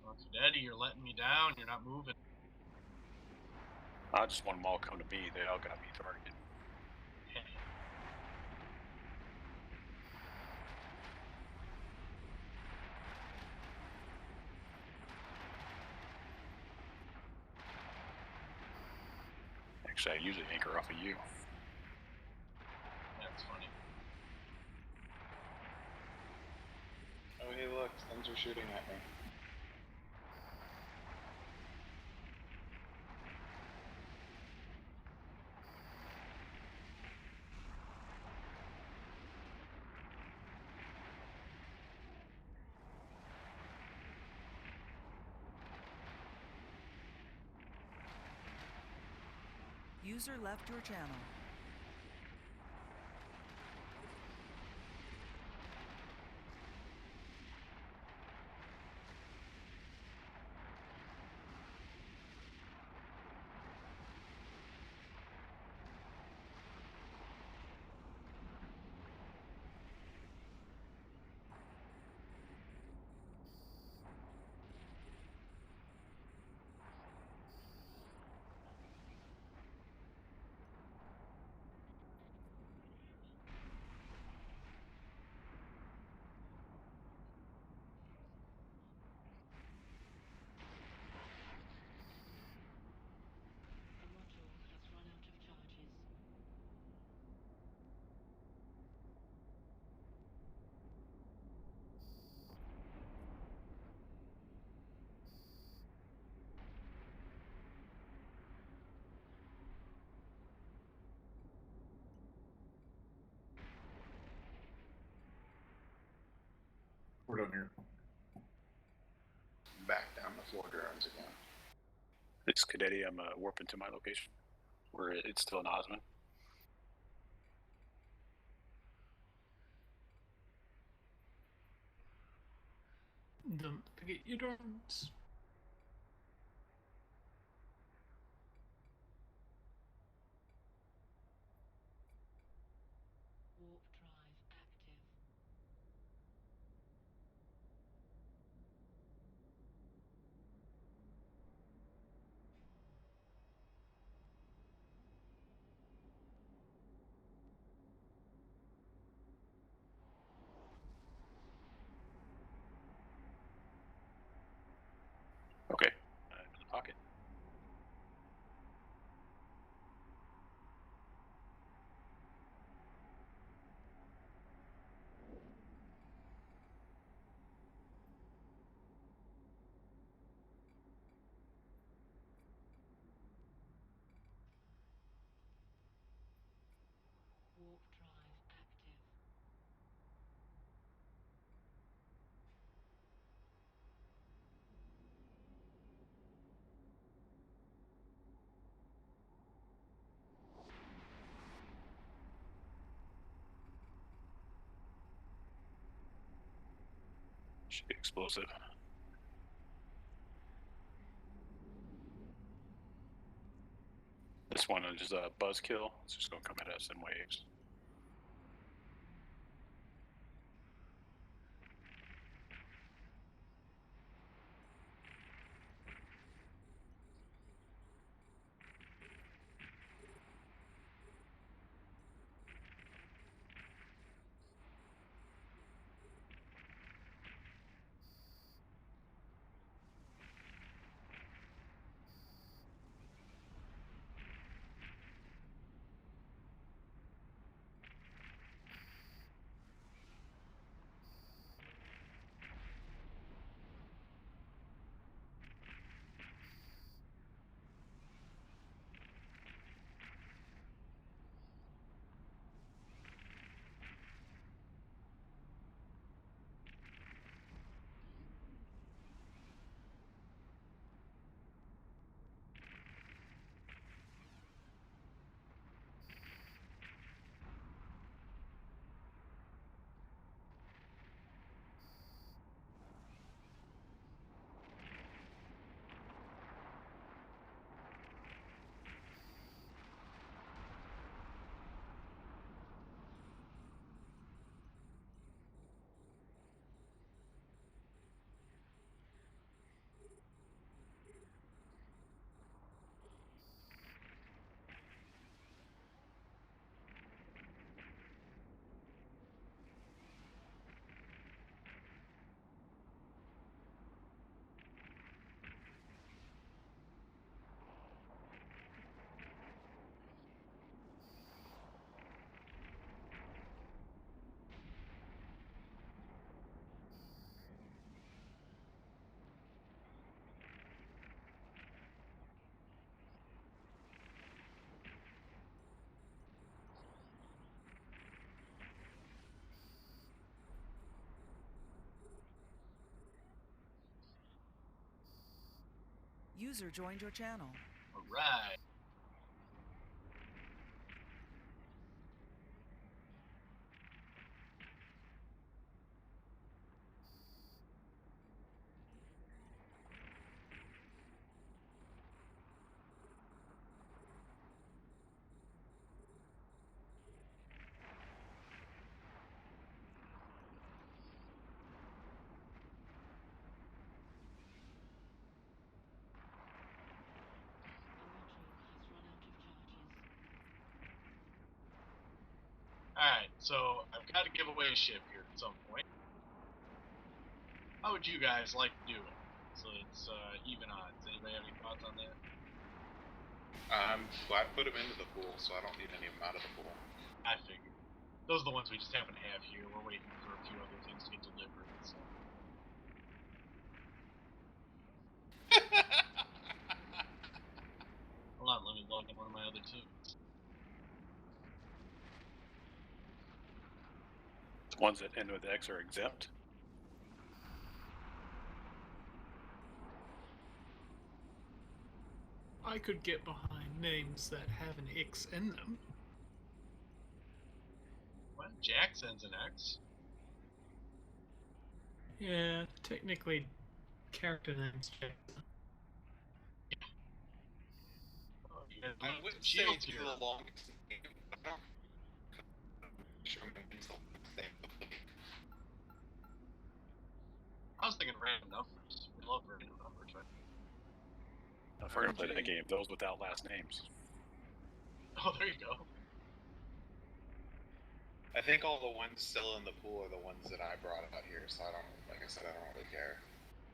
[SPEAKER 4] Well, Daddy, you're letting me down. You're not moving.
[SPEAKER 7] I just want them all come to me. They all got me targeted. Actually, I usually anchor off of you.
[SPEAKER 4] That's funny.
[SPEAKER 3] Oh, hey, look, things are shooting at me.
[SPEAKER 2] User left your channel.
[SPEAKER 8] We're done here.
[SPEAKER 3] Back down the floor drones again.
[SPEAKER 7] It's Cadetti. I'm warping to my location, where it's still in Osmond.
[SPEAKER 14] Don't forget your drones.
[SPEAKER 11] Warp drive active.
[SPEAKER 7] Okay, I'm in the pocket.
[SPEAKER 11] Warp drive active.
[SPEAKER 7] Should be explosive. This one is just a buzzkill. It's just gonna come at us in waves.
[SPEAKER 2] User joined your channel.
[SPEAKER 4] Alright. Alright, so I've got to give away a ship here at some point. How would you guys like to do it? So it's even odds. Anybody have any thoughts on that?
[SPEAKER 3] Well, I put them into the pool, so I don't need any of them out of the pool.
[SPEAKER 4] I figured. Those are the ones we just happen to have here. We're waiting for a few other things to get delivered. So. Hold on, let me log in one of my other tunes.
[SPEAKER 7] The ones that end with X are exempt.
[SPEAKER 14] I could get behind names that have an X in them.
[SPEAKER 4] Well, Jax ends in X.
[SPEAKER 14] Yeah, technically, character names.
[SPEAKER 4] Oh, you guys
[SPEAKER 3] I
[SPEAKER 4] lose
[SPEAKER 3] would
[SPEAKER 4] some
[SPEAKER 3] say
[SPEAKER 4] shields
[SPEAKER 3] to
[SPEAKER 4] here.
[SPEAKER 3] the longest name, but I don't sure it's the longest name.
[SPEAKER 4] I was thinking random numbers. We love random numbers, right?
[SPEAKER 7] If we're gonna play that game, those without last names.
[SPEAKER 4] Oh, there you go.
[SPEAKER 3] I think all the ones still in the pool are the ones that I brought out here, so I don't, like I said, I don't really care.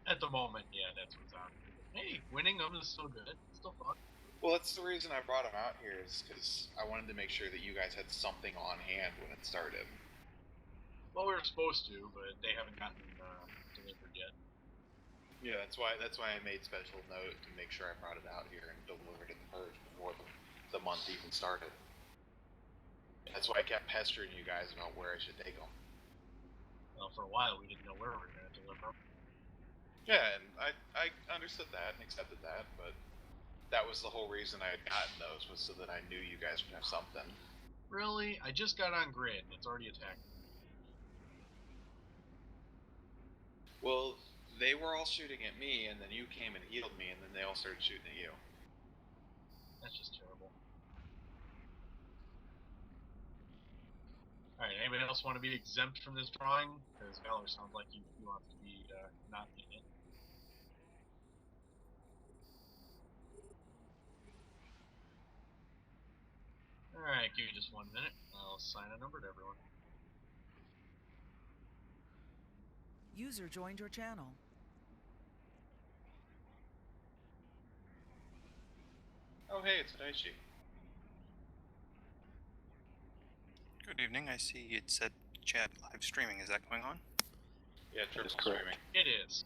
[SPEAKER 4] At the moment, yeah, that's what's on. Hey, winning them is still good. It's still fun.
[SPEAKER 3] Well, that's the reason I brought them out here, is because I wanted to make sure that you guys had something on hand when it started.
[SPEAKER 4] Well, we were supposed to, but they haven't gotten delivered yet.
[SPEAKER 3] Yeah, that's why I made special note to make sure I brought it out here and delivered it first before the month even started. That's why I kept pestering you guys about where I should take them.
[SPEAKER 4] Well, for a while we didn't know where we were going to deliver them.
[SPEAKER 3] Yeah, and I understood that and accepted that, but that was the whole reason I had gotten those, was so that I knew you guys would have something.
[SPEAKER 4] Really? I just got on grid and it's already attacked.
[SPEAKER 3] Well, they were all shooting at me, and then you came and healed me, and then they all started shooting at you.
[SPEAKER 4] That's just terrible. Alright, anybody else want to be exempt from this drawing? Because Valor sounds like he wants to be not in it. Alright, give me just 1 minute. I'll assign a number to everyone.
[SPEAKER 2] User joined your channel.
[SPEAKER 3] Oh, hey, it's Daichi.
[SPEAKER 15] Good evening. I see it said chat live streaming. Is that going on?
[SPEAKER 3] Yeah, triple streaming.
[SPEAKER 4] It is.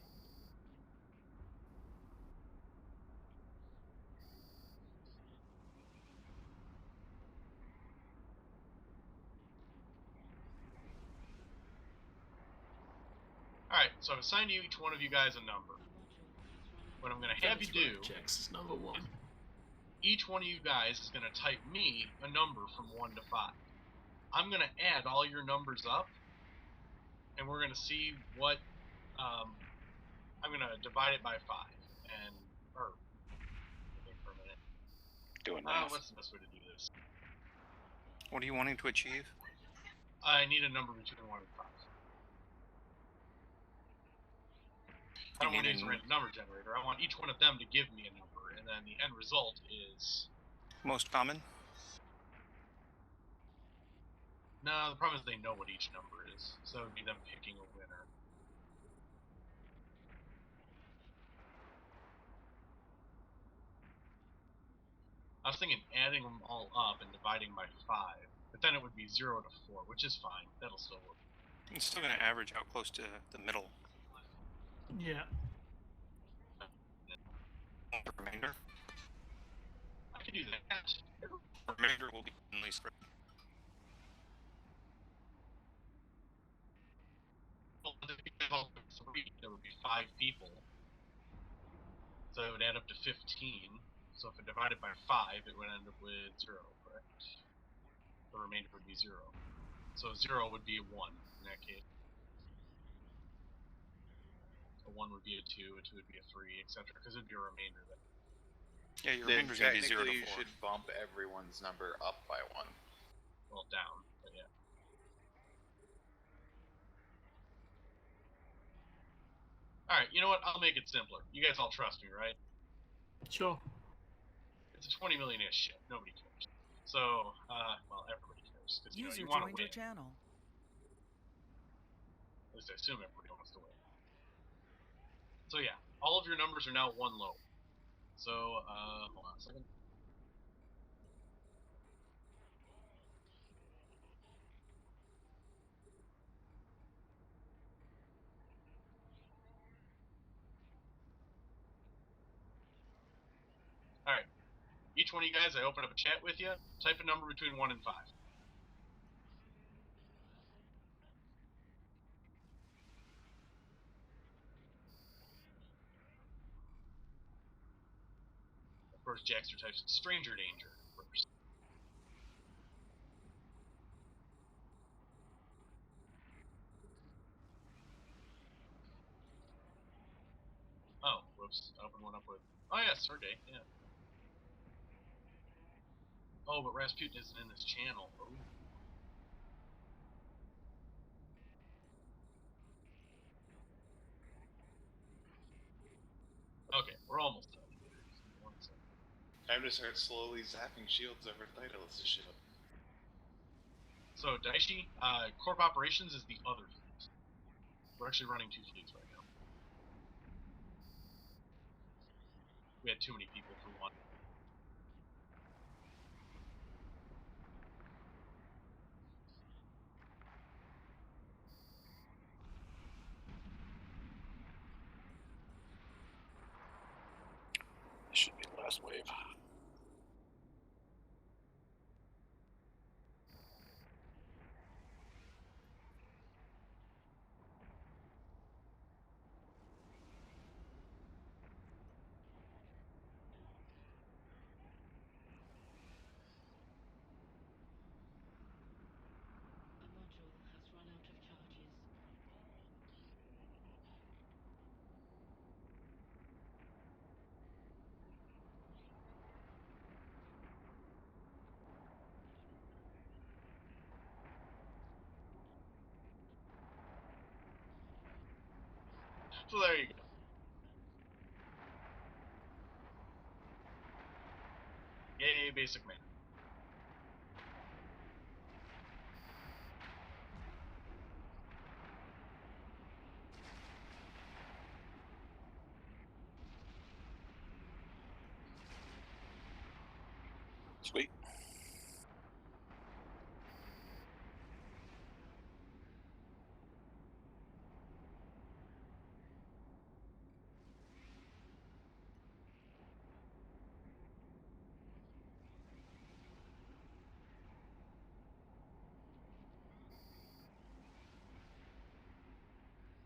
[SPEAKER 4] Alright, so I've assigned you each one of you guys a number. What I'm going to have you do,
[SPEAKER 14] Jax is number 1.
[SPEAKER 4] each one of you guys is going to type me a number from 1 to 5. I'm going to add all your numbers up, and we're going to see what, I'm going to divide it by 5, and, wait for a minute.
[SPEAKER 7] Doing math.
[SPEAKER 4] What's the best way to do this?
[SPEAKER 15] What are you wanting to achieve?
[SPEAKER 4] I need a number between 1 and 5. I don't want to use a random number generator. I want each one of them to give me a number, and then the end result is...
[SPEAKER 15] Most common?
[SPEAKER 4] No, the problem is they know what each number is, so it would be them picking a winner. I was thinking adding them all up and dividing by 5, but then it would be 0 to 4, which is fine. That'll still work.
[SPEAKER 15] It's still going to average out close to the middle.
[SPEAKER 14] Yeah.
[SPEAKER 15] The remainder?
[SPEAKER 4] I can do that.
[SPEAKER 15] The remainder will be evenly spread.
[SPEAKER 4] Well, if you guys all took 3, there would be 5 people. So it would add up to 15. So if it divided by 5, it would end up with 0, correct? The remainder would be 0. So 0 would be a 1 in that case. A 1 would be a 2, a 2 would be a 3, etc. Because it would be a remainder then.
[SPEAKER 15] Yeah, your remainder is going to be 0 to 4.
[SPEAKER 3] You should bump everyone's number up by 1.
[SPEAKER 4] Well, down, but yeah. Alright, you know what? I'll make it simpler. You guys all trust me, right?
[SPEAKER 14] Sure.
[SPEAKER 4] It's a 20 million-ish ship. Nobody cares. So, well, everybody cares. Because,
[SPEAKER 2] User
[SPEAKER 4] you want to
[SPEAKER 2] joined
[SPEAKER 4] win.
[SPEAKER 2] your channel.
[SPEAKER 4] At least I assume everybody wants to win. So yeah, all of your numbers are now 1 low. So, hold on a second. Alright. Each one of you guys, I open up a chat with you. Type a number between 1 and 5. Of course, Jackster types Stranger Danger first. Oh, whoops. I opened one up with... Oh, yeah, Sergey, yeah. Oh, but Rasputin isn't in this channel. Ooh. Okay, we're almost done.
[SPEAKER 3] Time to start slowly zapping shields over Title's ship.
[SPEAKER 4] So, Daishi, Corp Operations is the other fleet. We're actually running 2 fleets right now. We had too many people for one.
[SPEAKER 7] This should be the last wave.
[SPEAKER 11] A module has run out of charges.
[SPEAKER 4] So there you go. Yay, basic man.
[SPEAKER 7] Sweet.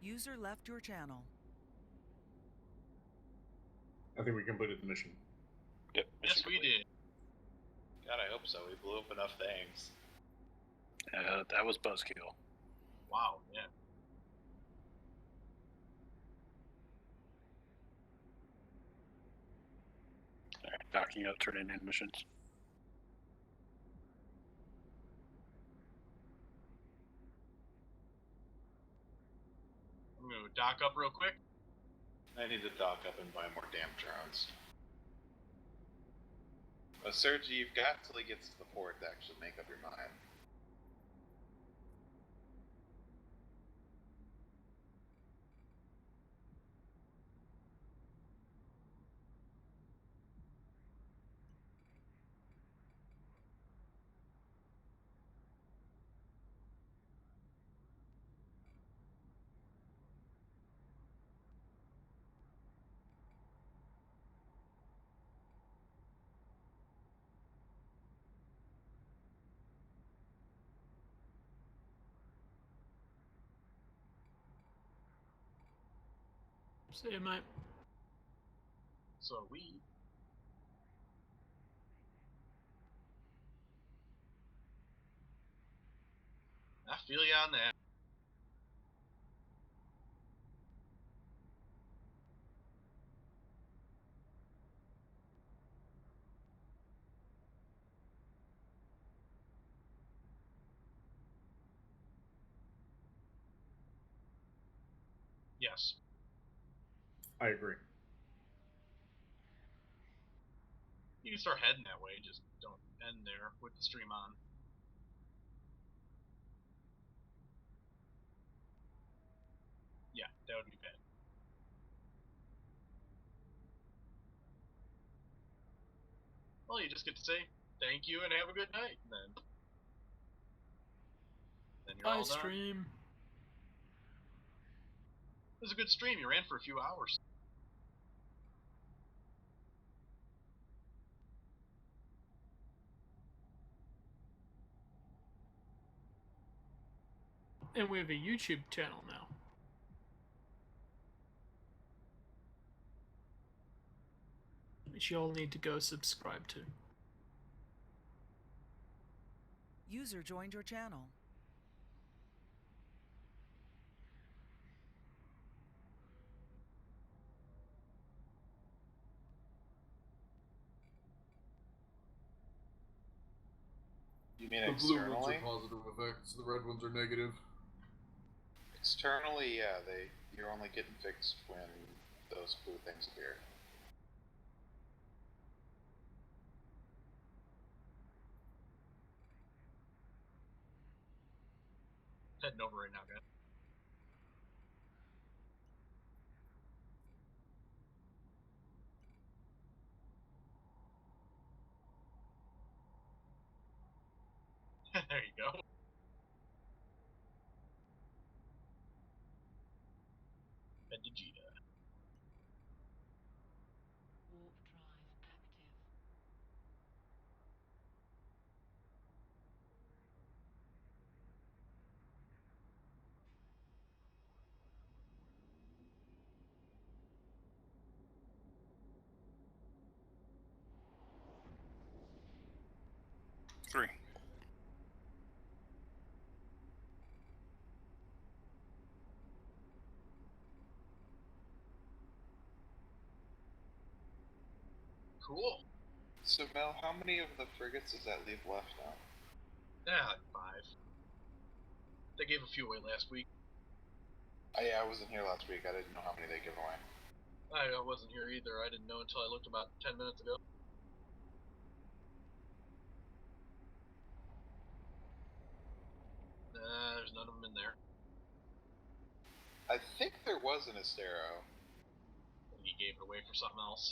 [SPEAKER 2] User left your channel.
[SPEAKER 8] I think we completed the mission.
[SPEAKER 7] Yep.
[SPEAKER 4] Yes, we did.
[SPEAKER 3] God, I hope so. We blew up enough things.
[SPEAKER 7] That was Buzzkill.
[SPEAKER 4] Wow, yeah.
[SPEAKER 7] Alright, docking up, turning in missions.
[SPEAKER 4] I'm gonna dock up real quick.
[SPEAKER 3] I need to dock up and buy more damn drones. Well, Sergi, you've got till he gets to the port to actually make up your mind.
[SPEAKER 14] See you, mate.
[SPEAKER 4] So we... I feel you on that. Yes.
[SPEAKER 8] I agree.
[SPEAKER 4] You can start heading that way, just don't end there with the stream on. Yeah, that would be bad. Well, you just get to say thank you and have a good night, and then you're all
[SPEAKER 14] Bye,
[SPEAKER 4] done.
[SPEAKER 14] stream.
[SPEAKER 4] It was a good stream. You ran for a few hours.
[SPEAKER 14] And we have a YouTube channel now. which you'll need to go subscribe to.
[SPEAKER 2] User joined your channel.
[SPEAKER 3] You mean
[SPEAKER 8] The blue ones
[SPEAKER 3] externally?
[SPEAKER 8] are positive effects, the red ones are negative.
[SPEAKER 3] Externally, yeah, you're only getting fixed when those blue things appear.
[SPEAKER 4] Heading over right now, guys. There you go. Vegeta.
[SPEAKER 11] Warp drive active.
[SPEAKER 15] Three.
[SPEAKER 4] Cool.
[SPEAKER 3] So Mel, how many of the frigates does that leave left now?
[SPEAKER 4] Yeah, like 5. They gave a few away last week.
[SPEAKER 3] Yeah, I wasn't here last week. I didn't know how many they gave away.
[SPEAKER 4] I wasn't here either. I didn't know until I looked about 10 minutes ago. There's none of them in there.
[SPEAKER 3] I think there was an Astero.
[SPEAKER 4] And he gave it away for something else.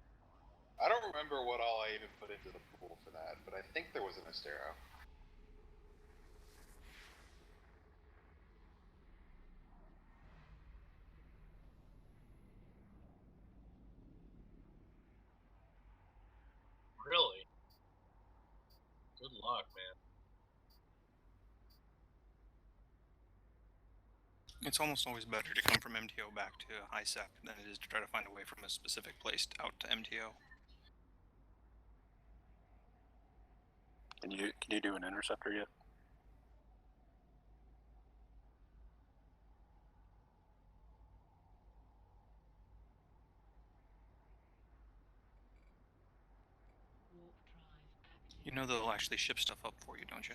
[SPEAKER 3] I don't remember what all I even put into the pool for that, but I think there was an Astero.
[SPEAKER 4] Really? Good luck, man.
[SPEAKER 15] It's almost always better to come from MTO back to ISAC than it is to try to find a way from a specific place out to MTO.
[SPEAKER 7] Can you do an interceptor yet?
[SPEAKER 11] Warp drive active.
[SPEAKER 15] You know they'll actually ship stuff up for you, don't you?